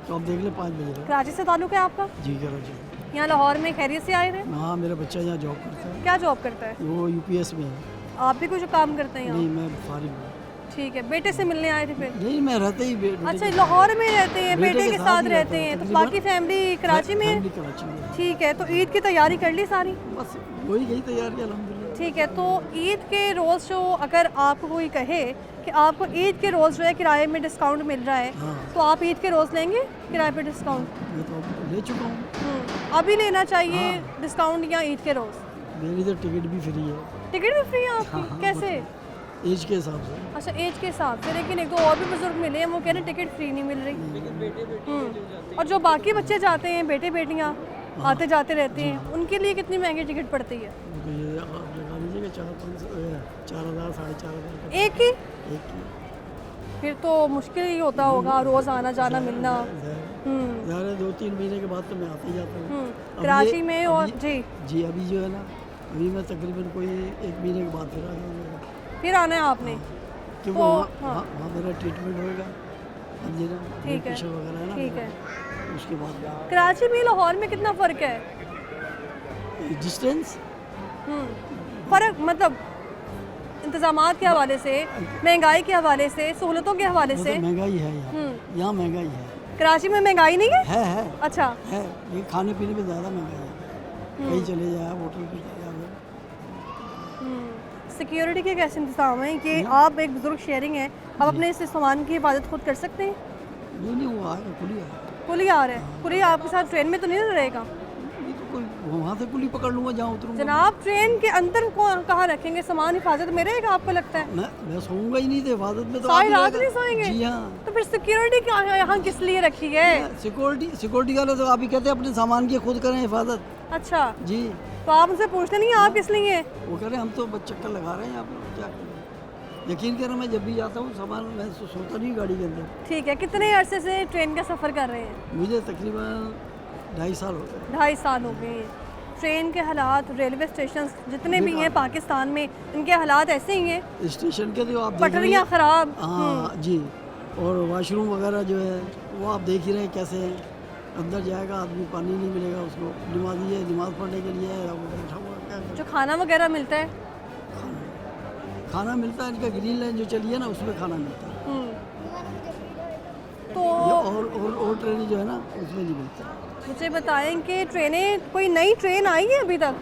तो आप देख ले 5 बजे तक। कराची से ताल्लुक़ है आपका? जी, कराची। यहाँ लाहौर में खैरियत से आए थे? हाँ, मेरा बच्चा यहाँ जॉब करता है। क्या जॉब करता है? वो UPS में है। आप भी कुछ काम करते हैं यहाँ? नहीं, मैं फारिग हूँ। ठीक है। बेटे से मिलने आए थे फिर? नहीं, मैं रहते ही अच्छा, लाहौर में रहते हैं, बेटे के साथ ही रहते हैं, तो बाकी फैमिली कराची में है? फैमिली कराची में है। ठीक है। तो ईद की तैयारी कर ली सारी? बस वही गई तैयारी अल्हम्दुलिल्लाह। ठीक है। तो ईद के रोज़ जो अगर आपको कोई कहे कि आपको ईद के रोज़ जो है किराए में डिस्काउंट मिल रहा है, हाँ। तो आप ईद के रोज़ लेंगे किराए पे डिस्काउंट? मैं तो ले चुका हूँ। अभी लेना चाहिए डिस्काउंट या ईद के रोज़? मेरी तो टिकट भी फ्री है। टिकट भी फ्री है आपकी? हाँ, कैसे? एज के हिसाब से। अच्छा, एज के हिसाब से। लेकिन एक दो और भी बुजुर्ग मिले हैं, वो कह रहे हैं टिकट फ्री नहीं मिल रही। और जो बाकी बच्चे जाते हैं, बेटे बेटियाँ आते जाते रहते हैं, उनके लिए कितनी महंगी टिकट पड़ती है? ये आप लगा लीजिएगा 4,000 साढ़े 4,000 एक ही? एक ही। फिर तो मुश्किल ही होता होगा रोज़ आना जाना मिलना। ज़्यादा 2-3 महीने के बाद तो मैं आते ही जाता हूँ कराची में। और जी अभी जो है ना, अभी मैं तकरीबन कोई 1 महीने के बाद फिर आ जाऊँगा। फिर आना है आपने? क्योंकि वहाँ मेरा ट्रीटमेंट होएगा, ठीक है, वगैरह है ना, ठीक है। उसके बाद कराची में लाहौर में कितना फ़र्क है? डिस्टेंस फ़र्क मतलब इंतज़ामात के हवाले से, महंगाई के हवाले से, सहूलतों के हवाले से? महंगाई है यहाँ महंगाई है। कराची में महंगाई नहीं है? है। अच्छा है, ये खाने पीने में ज़्यादा महंगाई है। कहीं चले जाए, होटल पे चले जाए। सिक्योरिटी के कैसे इंतजाम हैं कि आप एक बुजुर्ग शेयरिंग है, आप अपने इस सामान की हिफाजत खुद कर सकते हैं? नहीं, वो आएगा, खुली है। कुली आ रहा है? कुली आपके साथ ट्रेन में तो नहीं रहेगा? कोई वहाँ से कुली पकड़ लूँगा जहाँ उतरूँगा। जनाब ट्रेन के अंदर कहाँ रखेंगे सामान, हिफाजत में रहेगा आपको लगता है? मैं सोऊंगा ही नहीं थे, हिफाजत में तो सारी आदमी रात रहेगा। नहीं सोएंगे? जी हाँ। तो फिर सिक्योरिटी क्या है यहाँ किस लिए रखी है? सिक्योरिटी वाले तो आप ही कहते हैं अपने सामान की खुद करें हिफाजत। अच्छा जी। तो आप उनसे पूछते नहीं आप किस लिए? वो कह रहे हैं हम तो बस चक्कर लगा रहे हैं यहाँ पर, क्या करें। यकीन करें मैं जब भी जाता हूँ सामान मैं सोता नहीं गाड़ी के अंदर। ठीक है, कितने अरसे से ट्रेन का सफ़र कर रहे हैं? मुझे तकरीबन 2.5 साल हो गए। 2.5 साल हो गए हैं। ट्रेन के हालात, रेलवे स्टेशन जितने भी हैं पाकिस्तान में, इनके हालात ऐसे ही हैं? स्टेशन के तो आप पटरियाँ ख़राब। हाँ जी, और वाशरूम वगैरह जो है वो आप देख ही रहे हैं कैसे हैं। अंदर जाएगा आदमी पानी नहीं मिलेगा उसको, नमाजी है नमाज़ पढ़ने के लिए है, वो बैठा हुआ क्या करें। जो खाना वगैरह मिलता है? खाना मिलता है, इनका ग्रीन लाइन जो चली है ना उसमें खाना मिलता है। तो और ट्रेनें जो है ना उसमें नहीं मिलता। मुझे बताएं कि ट्रेनें, कोई नई ट्रेन आई है अभी तक?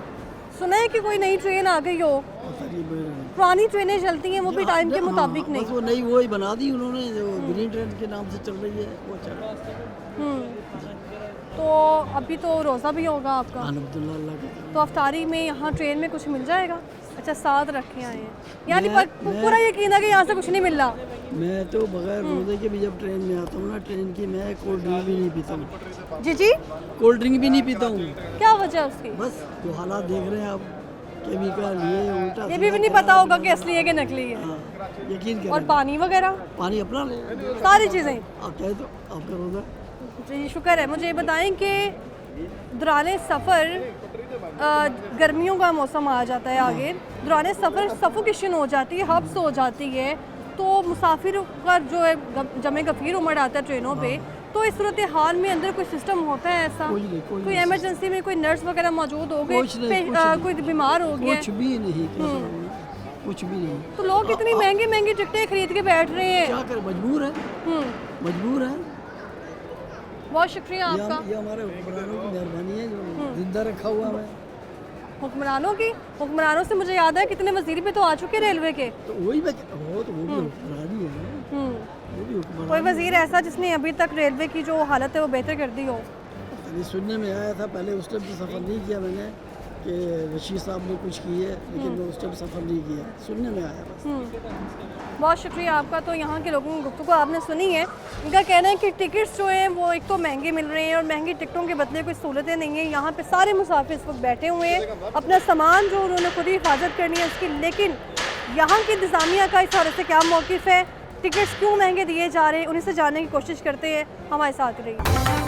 सुना है कि कोई नई ट्रेन आ गई हो? पुरानी ट्रेनें चलती हैं वो भी टाइम के मुताबिक नहीं। वो नई वो ही बना दी उन्होंने, जो ग्रीन ट्रेन के नाम से चल रही है वो चल रही है। तो अभी तो रोज़ा भी होगा आपका? अल्हम्दुलिल्लाह की। तो अफ्तारी में यहाँ ट्रेन में कुछ मिल जाएगा? अच्छा, साथ रखे आए हैं यानी पूरा यकीन है कि यहाँ से कुछ नहीं मिल रहा? मैं तो बगैर रोज़े के भी जब ट्रेन में आता हूँ ना, ट्रेन की मैं कोल्ड ड्रिंक भी नहीं पीता हूँ। जी जी, कोल्ड ड्रिंक भी नहीं पीता हूँ। क्या वजह उसकी? बस जो हालात देख रहे हैं आप, केमिकल ये उल्टा ये भी नहीं पता होगा कि असली है कि नकली है। हाँ, यकीन करें। और पानी वगैरह? पानी अपना ले, सारी चीज़ें आप कहे तो आपका रोज़ा। जी शुक्र है। मुझे बताएं कि दौरान सफ़र, गर्मियों का मौसम आ जाता है आगे, दौरान सफ़र सफोकेशन हो जाती है, हब्स हो जाती है, तो मुसाफिर का जो है जमे गफीर उमड़ आता है ट्रेनों पे, तो इस सूरत हाल में अंदर कोई सिस्टम होता है ऐसा? कोई इमरजेंसी में कोई नर्स वगैरह मौजूद हो गए, कोई बीमार हो गया? कुछ भी नहीं, कुछ भी नहीं। तो लोग इतनी महंगी महंगी टिकटें खरीद के बैठ रहे हैं, क्या करें, मजबूर है, मजबूर है। बहुत शुक्रिया आपका। ये हमारे हुक्मरानों की मेहरबानी है जो जिंदा रखा हुआ है। हुक्मरानों से मुझे याद है कितने वजीर भी तो आ चुके रेलवे के। तो वही मैं वो भी हुक्मरानी है, वो भी हुक्मरानी। कोई वजीर ऐसा जिसने अभी तक रेलवे की जो हालत है वो बेहतर कर दी हो? सुनने में आया था, पहले उस टाइम तो सफ़र नहीं किया मैंने कि रशीद साहब ने कुछ की है, लेकिन मैं उस टाइम सफ़र नहीं किया, सुनने में आया बस। बहुत शुक्रिया आपका। तो यहाँ के लोगों की गुफ्तगू आपने सुनी है। इनका कहना है कि टिकट्स जो हैं वो एक तो महंगे मिल रहे हैं और महंगी टिकटों के बदले कोई सहूलतें नहीं हैं। यहाँ पे सारे मुसाफिर इस वक्त बैठे हुए हैं, अपना सामान जो उन्होंने खुद ही हिफाजत करनी है उसकी, लेकिन यहाँ की इंतज़ामिया का इस हवाले से क्या मौक़िफ़ है, टिकट्स क्यों महंगे दिए जा रहे हैं, उन्हीं से जानने की कोशिश करते हैं। हमारे साथ रहिए।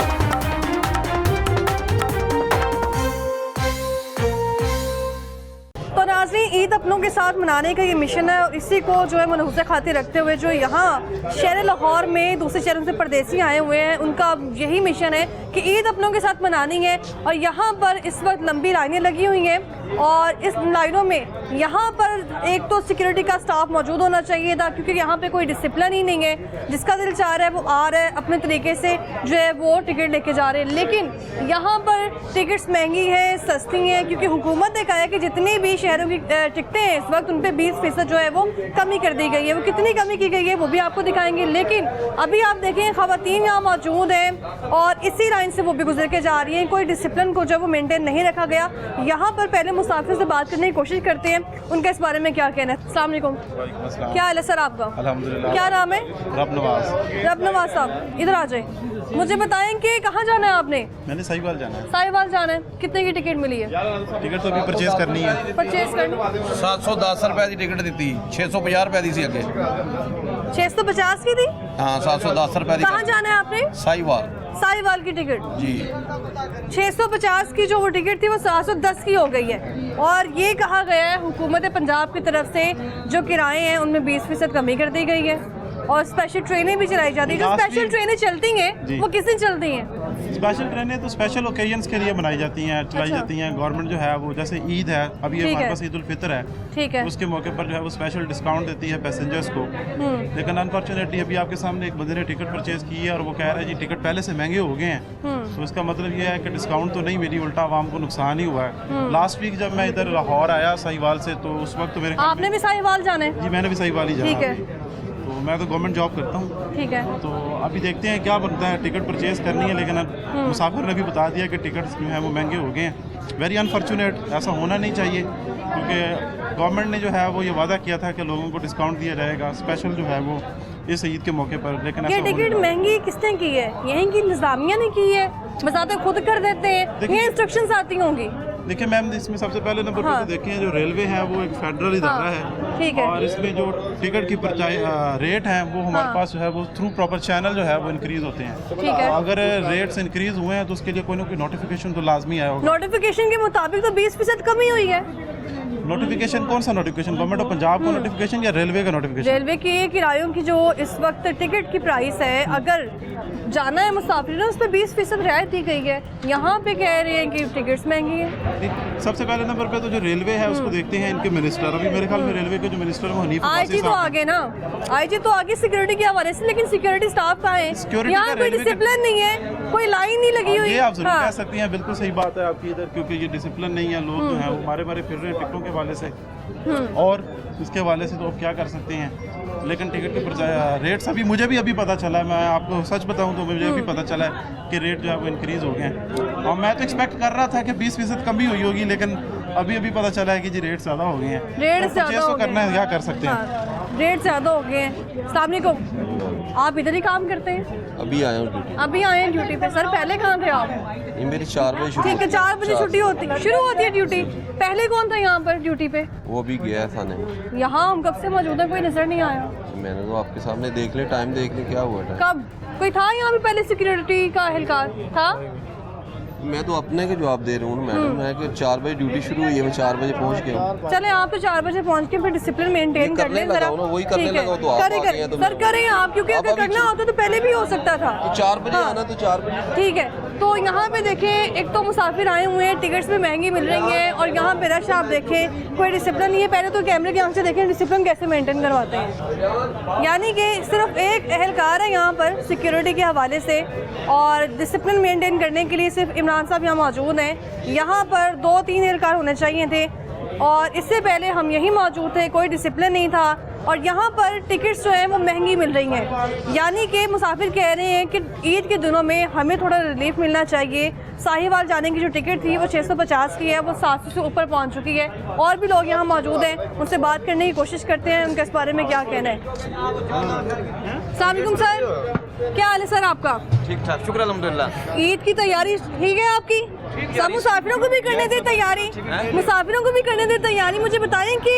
तो नाज़रीन, ईद अपनों के साथ मनाने का ये मिशन है और इसी को जो है मलहूज़े खातिर रखते हुए जो यहाँ शहर लाहौर में दूसरे शहरों से परदेसी आए हुए हैं, उनका यही मिशन है कि ईद अपनों के साथ मनानी है। और यहाँ पर इस वक्त लंबी लाइनें लगी हुई हैं और इस लाइनों में यहाँ पर एक तो सिक्योरिटी का स्टाफ मौजूद होना चाहिए था, क्योंकि यहाँ पे कोई डिसिप्लिन ही नहीं है। जिसका दिल चाह रहा है वो आ रहा है, अपने तरीके से जो है वो टिकट लेके जा रहे हैं। लेकिन यहाँ पर टिकट्स महंगी है, सस्ती हैं, क्योंकि हुकूमत ने कहा है कि जितनी भी शहरों की टिकटें हैं इस वक्त उन पर 20% जो है वो कमी कर दी गई है। वो कितनी कमी की गई है वो भी आपको दिखाएंगे। लेकिन अभी आप देखें ख़वातीन यहाँ मौजूद हैं और इसी लाइन से वो भी गुजर के जा रही हैं। कोई डिसिप्लिन को जो वो मेंटेन नहीं रखा गया। यहाँ पर पहले मुसाफिर से बात करने की कोशिश करते हैं, उनका इस बारे में क्या कहना है। अस्सलाम वालेकुम। क्या हाल है सर आपका? अल्हम्दुलिल्लाह। क्या नाम है? रब नवाज साहब, इधर आ जाए। मुझे बताएं कि कहाँ जाना है आपने? मैंने साहिवाल जाना है। साहिवाल जाना है। कितने की टिकट मिली है? टिकट तो अभी परचेज करनी है। परचेज करनी 710 रुपए की टिकट दी, 650 रुपए दी सी अगे। 650 की थी? हाँ, 710 रुपए की। कहाँ जाना है आपने? साहिवाल की टिकट जी। 650 की जो वो टिकट थी वो 710 की हो गई है। और ये कहा गया है हुकूमत पंजाब की तरफ से जो किराए हैं उनमें 20% कमी कर दी गई है और स्पेशल ट्रेनें भी चलाई जाती है। जो स्पेशल ट्रेनें चलती हैं वो किस दिन चलती हैं? स्पेशल ट्रेनें तो स्पेशल ओकेजन्स के लिए बनाई जाती हैं, चलाई जाती हैं। गवर्नमेंट जो है वो, जैसे ईद है अभी हमारे पास, ईद उल फितर है, ठीक है, उसके मौके पर जो है वो स्पेशल डिस्काउंट देती है पैसेंजर्स को। लेकिन अनफॉर्चुनेटली अभी आपके सामने एक बंदे ने टिकट परचेज की है और वो कह रहा है जी टिकट पहले से महंगे हो गए हैं। तो इसका मतलब ये है कि डिस्काउंट तो नहीं मिली, उल्टा आवाम को नुकसान ही हुआ है। लास्ट वीक जब मैं इधर लाहौर आया साहिवाल से, तो उस वक्त तो मेरे आपने भी साहिवाल जाना है? जी, मैंने भी साहिवाल ही जाना। ठीक है। तो मैं तो गवर्नमेंट जॉब करता हूँ। ठीक है। तो अभी देखते हैं क्या बनता है, टिकट परचेज़ करनी है, लेकिन अब मुसाफिर ने भी बता दिया कि टिकट्स जो हैं वो महंगे हो गए हैं। वेरी अनफॉर्चुनेट, ऐसा होना नहीं चाहिए, क्योंकि गवर्नमेंट ने जो है वो ये वादा किया था कि लोगों को डिस्काउंट दिया जाएगा स्पेशल जो है वो इस ईद के मौके पर, लेकिन ये टिकट महंगी किसने की है? यहीं की इंतजामिया ने की है, बजाते खुद कर देते हैं, ये इंस्ट्रक्शंस आती होंगी। देखिए मैम, इसमें सबसे पहले नंबर पर तो देखें जो रेलवे है वो एक फेडरल इदारा है, ठीक है। और इसमें जो टिकट की रेट हैं वो हमारे पास जो है वो थ्रू प्रॉपर चैनल जो है वो इंक्रीज होते हैं। ठीक है। अगर रेट्स इंक्रीज हुए हैं तो उसके लिए कोई ना कोई नोटिफिकेशन तो लाजमी आया होगा। नोटिफिकेशन के मुताबिक तो 20% कमी हुई है। नोटिफिकेशन कौन सा नोटिफिकेशन? गवर्नमेंट ऑफ पंजाब का नोटिफिकेशन या रेलवे का नोटिफिकेशन? रेलवे की किरायों की जो इस वक्त टिकट की प्राइस है, अगर जाना है मुसाफिर ने, उस पर 20% रियायत दी गई है। यहाँ पे कह रहे हैं कि टिकट्स महंगी है। सबसे पहले नंबर पे तो जो रेलवे है उसको देखते हैं इनके मिनिस्टर। अभी मेरे ख्याल में रेलवे के जो मिनिस्टर हैं वो हनीफ आईजी तो आगे ना, आईजी तो आगे सिक्योरिटी के हवाले से, लेकिन सिक्योरिटी स्टाफ कहाँ है? यहाँ कोई डिसिप्लिन नहीं है, कोई लाइन नहीं लगी हुई। ये आप जरूर कह सकती हैं, बिल्कुल सही बात है आपकी इधर, क्योंकि ये डिसिप्लिन नहीं है। लोग जो है वो मारे फिर रहे हैं टिकटों के हवाले से, और इसके हवाले से तो आप क्या कर सकते हैं। लेकिन टिकट के रेट्स अभी मुझे भी अभी पता चला है, मैं आपको सच बताऊं तो मुझे भी पता चला है कि रेट जो है वो इंक्रीज़ हो गए हैं। और मैं तो एक्सपेक्ट कर रहा था कि 20% कमी हुई होगी, लेकिन अभी पता चला है कि जी रेट ज़्यादा हो गए हैं। रेट ज़्यादा हो गए, करना है, क्या कर सकते हैं। रेट ज़्यादा हो गए हैं। अस्सलाम वालेकुम, आप इधर ही काम करते हैं? अभी आया हूँ ड्यूटी। अभी आए हैं ड्यूटी पे। सर पहले कहाँ थे आप? ये मेरी 4 बजे ठीक है, 4 बजे छुट्टी होती है, शुरू होती है ड्यूटी। पहले कौन था यहाँ पर ड्यूटी पे? वो भी गया है थाने में। यहाँ हम कब से मौजूद हैं, कोई नजर नहीं आया। मैंने तो आपके सामने देख ले, टाइम देख ले, क्या हुआ था। कब कोई था यहाँ पे पहले सिक्योरिटी का एहलकार था? मैं तो अपने के जवाब दे रहा हूँ मैडम, मैं कि 4 बजे ड्यूटी शुरू हुई है, मैं 4 बजे पहुँच गया हूँ। चले आप तो 4 बजे पहुँच के फिर डिसिप्लिन मेंटेन कर लें जरा। वही करने लगा तो आप आ गए हैं, तो सर करें आप, क्योंकि अगर करना होता तो पहले भी हो सकता था। तो 4 बजे आना, तो 4 बजे ठीक है। तो यहाँ पे देखें, एक तो मुसाफिर आए हुए हैं, टिकट्स भी महंगी मिल रही हैं, और यहाँ पे रश आप देखें, कोई डिसिप्लिन नहीं है। पहले तो कैमरे की आंख से देखें डिसिप्लिन कैसे मेंटेन करवाते हैं। यानी कि सिर्फ एक एहलकार है यहाँ पर सिक्योरिटी के हवाले से, और डिसिप्लिन मेंटेन करने के लिए सिर्फ इमरान साहब यहाँ मौजूद हैं। यहाँ पर 2-3 एहलकार होने चाहिए थे, और इससे पहले हम यहीं मौजूद थे, कोई डिसिप्लिन नहीं था। और यहाँ पर टिकट्स जो हैं वो महंगी मिल रही हैं। यानी कि मुसाफिर कह रहे हैं कि ईद के दिनों में हमें थोड़ा रिलीफ मिलना चाहिए। साहिवाल जाने की जो टिकट थी वो 650 की है, वो 700 से ऊपर पहुँच चुकी है। और भी लोग यहाँ मौजूद हैं, उनसे बात करने की कोशिश करते हैं, उनके इस बारे में क्या कहना है। अस्सलाम वालेकुम सर, क्या हाल है सर आपका? ठीक ठाक, शुक्र अल्हम्दुलिल्लाह। ईद की तैयारी ठीक है आपकी? सब मुसाफिरों को भी करने दे तैयारी, मुसाफिरों को भी करने दे तैयारी। मुझे बताएं कि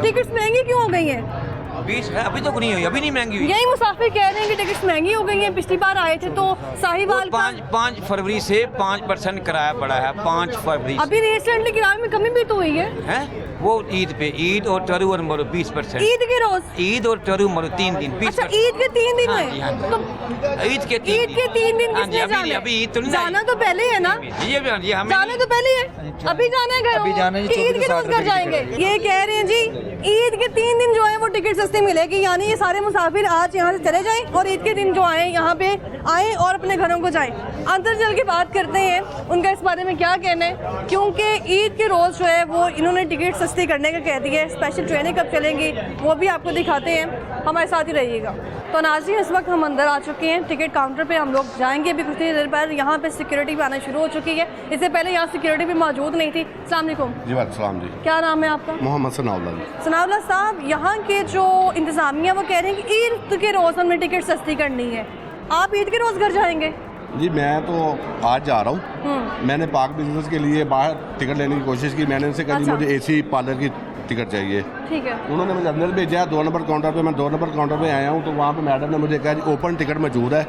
टिकट्स महंगी क्यों हो गई हैं? 20 है, अभी तो नहीं हुई, अभी नहीं महंगी हुई। यही मुसाफिर कह रहे हैं कि टिकट्स महंगी हो गई हैं। पिछली बार आए थे तो साहिवाल का 5 फरवरी से 5% किराया बढ़ा है। 5 फरवरी अभी रिसेंटली किराए में कमी भी तो हुई है। वो ईद पे, ईद और टरू और मरो 20%। ईद के रोज? ईद और टरू मरो 3 दिन 20%। अच्छा, ईद के 3 दिन हाँ में? जी, हाँ जी। तो ईद के 3 दिन किसने जाना है? अभी ईद तो नहीं जाना तो पहले है ना? ये हमें जाना तो पहले है, अभी जाना है घर। अभी जाना है, कि ईद के रोज घर जाएंगे। ये कह रहे हैं जी ईद के 3 दिन जो है वो टिकट सस्ती मिलेगी। यानी ये सारे मुसाफिर आज यहाँ से चले जाएं और ईद के दिन जो आए यहाँ पे आए और अपने घरों को जाएं। अंदर चल के बात करते हैं उनका इस बारे में क्या कहना है, क्योंकि ईद के रोज़ जो है वो इन्होंने टिकट सस्ती करने का कह दिया है। स्पेशल ट्रेनें कब चलेंगी वो भी आपको दिखाते हैं, हमारे साथ ही रहिएगा। तो नाज़रीन, इस वक्त हम अंदर आ चुके हैं, टिकट काउंटर पे हम लोग जाएंगे अभी कुछ देर पर। यहाँ पे सिक्योरिटी भी आना शुरू हो चुकी है, इससे पहले यहाँ सिक्योरिटी भी मौजूद नहीं थी। अस्सलाम वालेकुम। जी वालेकुम जी। क्या नाम है आपका? मोहम्मद सनाउल्लाह। सनाउल्लाह साहब, यहाँ के जो इंतज़ामिया वो कह रहे हैं कि ईद के रोज़ हमने टिकट सस्ती करनी है। आप ईद के रोज़ घर जाएंगे? जी मैं तो आज जा रहा हूँ। मैंने पाक बिजनेस के लिए बाहर टिकट लेने की कोशिश की। मैंने उनसे कहा जी मुझे AC पार्लर की टिकट चाहिए। ठीक है। उन्होंने मुझे अंदर भेजा 2 नंबर काउंटर पे। मैं 2 नंबर काउंटर पे आया हूँ तो वहाँ पे मैडम ने मुझे कहा जी ओपन टिकट मौजूद है,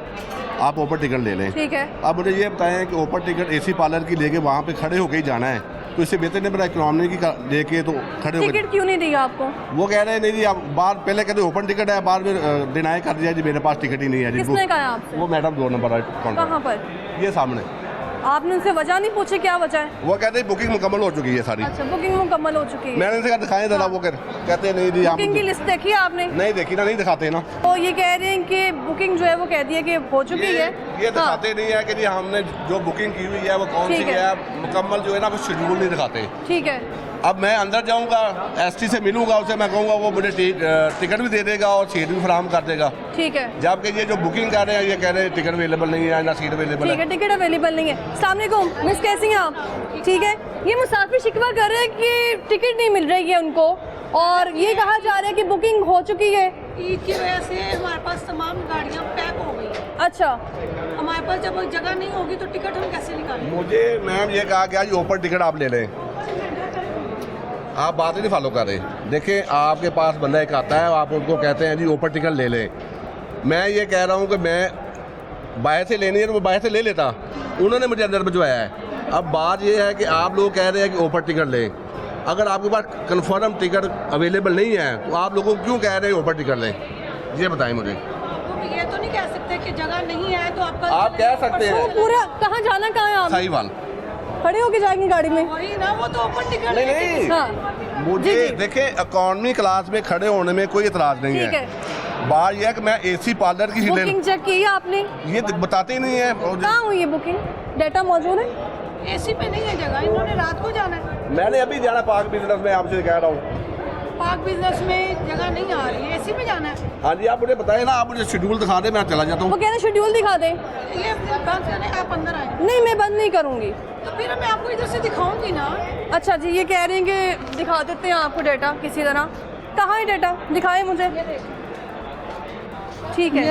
आप ओपन टिकट ले लें। ठीक है। अब मुझे ये बताएं कि ओपन टिकट AC पार्लर की लेके वहाँ पे खड़े होके ही जाना है, तो इससे बेहतर नहीं मेरा इकोनॉमी की लेके तो खड़े होकर। टिकट क्यों नहीं दी आपको? वो कह रहे हैं नहीं जी, आप बाहर पहले कहते ओपन टिकट है, बाद में डिनाई कर दिया जी मेरे पास टिकट ही नहीं है जी। किसने कहा आपसे? वो मैडम 2 नंबर काउंटर। कहाँ पर? ये सामने। आपने उनसे वजह नहीं पूछी क्या वजह है? वो कहते हैं बुकिंग मुकम्मल हो चुकी है सारी। अच्छा, बुकिंग मुकम्मल हो चुकी है। मैंने उनसे कहा दिखाएं जरा, वो कहते हैं नहीं जी आप बुकिंग की लिस्ट देखी आपने? नहीं देखी ना, नहीं दिखाते ना। तो ये कह रहे हैं कि बुकिंग जो है वो कह दी है कि हो चुकी है, ये दिखाते नहीं है कि जी हमने जो बुकिंग की हुई है वो कौन सी ठीक है। है, मुकम्मल जो है ना वो शेड्यूल नहीं दिखाते। ठीक है। अब मैं अंदर जाऊंगा, एसटी से मिलूंगा, उससे मैं कहूँगा वो मुझे टिकट भी दे देगा और सीट भी फराहम कर देगा। ठीक है। जबकि ये जो बुकिंग कर रहे हैं ये कह रहे हैं टिकट अवेलेबल नहीं है, ना सीट अवेलेबल ठीक है। है, टिकट अवेलेबल नहीं है। अस्सलाम वालेकुम मिस, कैसी हैं आप? ठीक है। ये मुसाफिर शिकवा कर रहे हैं कि टिकट नहीं मिल रही है उनको, और ये कहा जा रहा है कि बुकिंग हो चुकी है। ईद की वजह से हमारे पास तमाम गाड़ियाँ पैक हो गई। अच्छा। हमारे पास जब जगह नहीं होगी तो टिकट हम कैसे निकालें? मुझे मैम ये कहा गया जी ओपन टिकट आप ले लें, आप बात ही नहीं फॉलो कर रहे। देखें, आपके पास बंदा एक आता है, आप उनको कहते हैं जी ओपन टिकट ले लें। मैं ये कह रहा हूँ कि मैं बाहर से लेनी है तो मैं बाहर से ले लेता, उन्होंने मुझे अंदर भिजवाया है। अब बात ये है कि आप लोग कह रहे हैं कि ओपन टिकट लें, अगर आपके पास कन्फर्म टिकट अवेलेबल नहीं है तो आप लोगों को क्यों कह रहे हैं ओपन टिकट लें, ये बताएं मुझे। तो ये तो नहीं कह सकते कि जगह नहीं है तो आपका आप कह सकते हैं। पूरा कहाँ जाना, कहाँ है आप? साहिवाल खड़े होके जाएंगे गाड़ी में? वही ना, वो तो ओपन टिकट नहीं। हाँ। मुझे जी, जी। देखें, इकोनॉमी क्लास में खड़े होने में कोई इतराज नहीं ठीक है। है। बात यह है कि मैं एसी पार्लर की सीटें बुकिंग चेक की है आपने? ये बताते ही नहीं है। कहाँ हुई है बुकिंग? डाटा मौजूद है? एसी पे नहीं है जगह, इन्होंने रात को जाना है। मैंने अभी जाना पार्क बिजनेस में, आपसे कह रहा हूँ। पार्क बिजनेस में जगह नहीं आ रही है, एसी में जाना है। हाँ जी, आप मुझे बताएं ना, आप मुझे शेड्यूल दिखा दें, मैं चला जाता वो हूँ। कह रहे शेड्यूल दिखा दें। ये बंद करें, आप अंदर आए। नहीं, मैं बंद नहीं करूँगी। तो फिर मैं आपको इधर से दिखाऊंगी ना। अच्छा जी, ये कह रही हैं कि दिखा देते हैं आपको डाटा किसी तरह। कहाँ है डाटा, दिखाएं मुझे। ठीक है।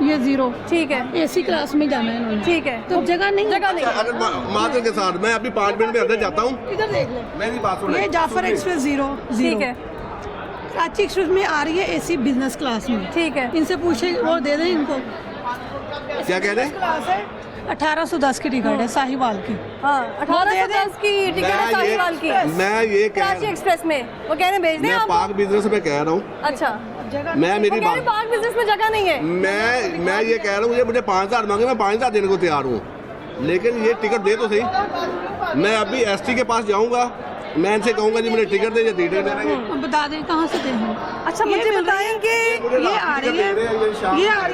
ये जीरो। ठीक है। एसी क्लास में जाना है इन्होंने। ठीक है। तो जगह नहीं, जगह नहीं। अगर मात्र के साथ मैं अभी 5 मिनट में अंदर जाता हूँ। इधर देख लें। मेरी बात सुन। ये जाफर एक्सप्रेस जीरो। ठीक है। कराची एक्सप्रेस में आ रही है एसी बिजनेस क्लास में। ठीक है। इनसे पूछे, वो दे दें इनको। क्या कह रहे हैं? क्लास है 1810 की टिकट है साहिवाल की। हाँ, 1810 की टिकट है साहिवाल की। मैं ये कराची एक्सप्रेस में वो कह रहे हैं भेज दें मैं आप। पार्क बिजनेस में कह रहा हूँ। अच्छा। मैं मेरी वो कह रहे हैं बात, पार्क बिजनेस में जगह नहीं है। मैं ये कह रहा हूँ, मुझे 5000 मांगे, मैं 5000 देने को तैयार हूँ, लेकिन ये टिकट दे तो सही। मैं अभी एसटी के पास जाऊँगा, मैं इनसे कहूँगा जी मुझे टिकट दे, या टिकट दे देंगे। बता दें कहाँ से दें हम। अच्छा, मुझे बताएं कि ये आ रही है,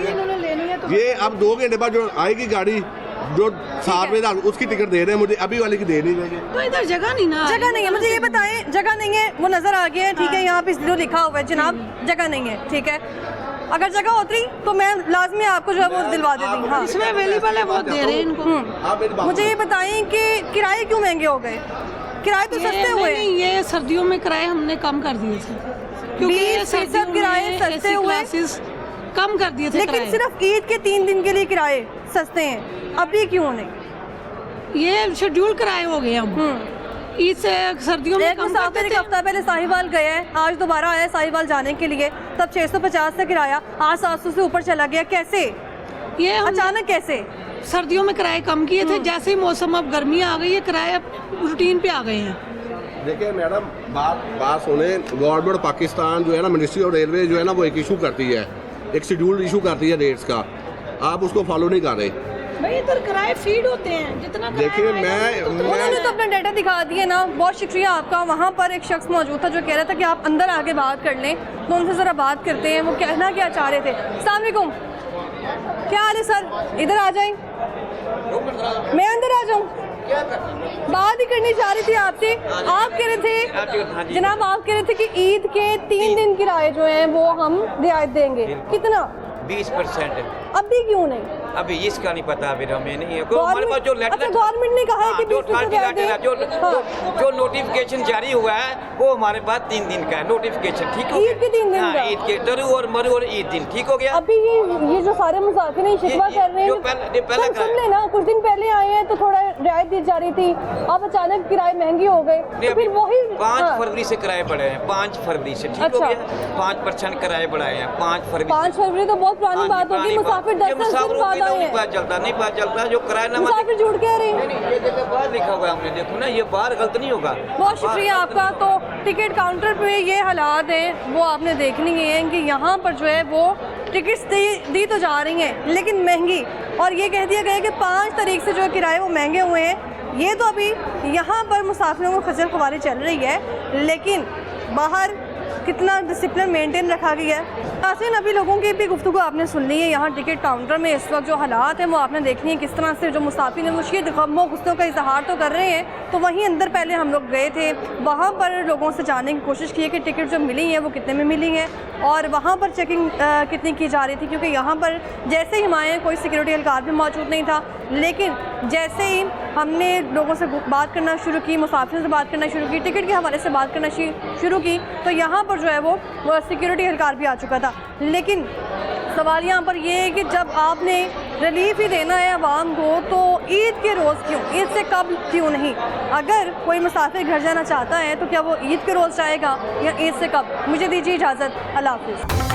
इन्होंने लेनी है तो ये अब 2 घंटे बाद जो आएगी गाड़ी, जो 7 बजे तक उसकी टिकट दे रहे हैं, मुझे अभी वाली की दे नहीं देंगे। तो इधर जगह नहीं ना, जगह नहीं है। मुझे ये बताएं, जगह नहीं है, वो नजर आ गया है। ठीक है, यहाँ पे जो लिखा हुआ है जनाब, जगह नहीं है। ठीक है, अगर जगह होती तो मैं लाजमी आपको जो है वो दिलवा देती। हाँ, इसमें अवेलेबल है, वो दे रहे हैं इनको। आप मेरी बात मुझे ये बताएं कि किराए क्यों महंगे हो गए? किराए तो सस्ते हुए। नहीं, ये सर्दियों में किराए हमने कम कर दिए थे, क्योंकि ये 20% किराए सस्ते हुए, कम कर दिए थे। लेकिन सिर्फ ईद के 3 दिन के लिए किराए सस्ते हैं, अभी क्यों नहीं? ये शेड्यूल किराए हो गए हम ईद से सर्दियों में एक मुसाफिर एक हफ्ता पहले साहिवाल गया है, आज दोबारा आया साहिवाल जाने के लिए, तब 650 का किराया आज 700 से ऊपर चला गया। कैसे ये अचानक कैसे? सर्दियों में किराए कम किए थे, जैसे ही मौसम अब गर्मी आ गई है किराए अब रूटीन पे आ गए हैं। देखिए मैडम, बात सुने, गवर्नमेंट पाकिस्तान जो है ना, मिनिस्ट्री ऑफ रेलवे जो है ना, वो एक इशू करती है, एक शेड्यूल इशू करती है रेट्स का, आप उसको फॉलो नहीं कर रहे। भाई इधर किराए फीड होते हैं, जितना देखिए उन्होंने तो अपना डाटा दिखा दिया ना, बहुत शुक्रिया आपका। वहाँ पर एक शख्स मौजूद था जो कह रहा था कि आप अंदर आके बात कर लें, तो उनसे ज़रा बात करते हैं, वो कहना क्या चाह रहे थे। अस्सलाम वालेकुम, क्या हाल है सर? इधर आ जाएं, मैं अंदर आ जाऊँ? बात ही करनी चाह रही थी आपसे। आप कह रहे थे जनाब, आप कह रहे थे कि ईद के 3 दिन किराए जो हैं वो हम रियायत देंगे। कितना? 20%। अभी क्यों नहीं? अभी इसका नहीं पता, फिर हमें नहीं है हमारे पास जो लेटर। अच्छा, गवर्नमेंट ने कहा है कि 20% जो नोटिफिकेशन जारी हुआ है वो हमारे पास 3 दिन का है नोटिफिकेशन। ठीक है, ईद के 3 दिन का, ईद के तरु और मरु और ईद दिन ठीक हो गया। अभी ये जो सारे मुसाफिर हैं शिकवा कर रहे हैं, सुन लेना, कुछ दिन पहले आए हैं तो थोड़ा रियायत दी जा रही थी, अब अचानक किराए महंगे हो गए, तो फिर वही 5 फरवरी से किराए बढ़े हैं, 5 फरवरी से ठीक हो गया। 5% किराए बढ़ाए हैं 5 फरवरी। 5 फरवरी तो बहुत पुरानी बात होगी, मुसाफिर 10 दिन बाद आए हैं। नहीं पता चलता जो किराया ना मुसाफिर झूठ कह रहे हैं। ये जगह बाहर लिखा हुआ है, हमने देखो ना, ये बाहर गलत नहीं होगा। बहुत शुक्रिया आपका। तो टिकट काउंटर पे ये हालात हैं, वो आपने देखनी है कि यहाँ पर जो है वो टिकट्स दी तो जा रही हैं लेकिन महंगी, और ये कह दिया गया है कि 5 तारीख से जो है किराए वो महंगे हुए हैं। ये तो अभी यहाँ पर मुसाफिरों को खजल खुआरी चल रही है, लेकिन बाहर कितना डिसिप्लिन मेंटेन रखा गया है। नाज़रीन, अभी लोगों की भी गुफ्तगू आपने सुन ली है। यहाँ टिकट काउंटर में इस वक्त जो हालात हैं वो आपने देखनी है, किस तरह से जो मुसाफिर हैं वो शीद गम गुस्सों का इजहार तो कर रहे हैं। तो वहीं अंदर पहले हम लोग गए थे, वहाँ पर लोगों से जानने की कोशिश की है कि टिकट जो मिली है वो कितने में मिली है और वहाँ पर चेकिंग कितनी की जा रही थी, क्योंकि यहाँ पर जैसे ही हम आए कोई सिक्योरिटी एहलकार भी मौजूद नहीं था। लेकिन जैसे ही हमने लोगों से बात करना शुरू की, मुसाफिर से बात करना शुरू की, टिकट के हवाले से बात करना शुरू की, तो यहाँ पर जो है वो सिक्योरिटी एहलकार भी आ चुका था। लेकिन सवाल यहाँ पर ये है कि जब आपने रिलीफ ही देना है आवाम को तो ईद के रोज़ क्यों, ईद से कब क्यों नहीं? अगर कोई मुसाफिर घर जाना चाहता है तो क्या वो ईद के रोज़ जाएगा या ईद से कब? मुझे दीजिए इजाज़त, अल्लाह हाफ़िज़।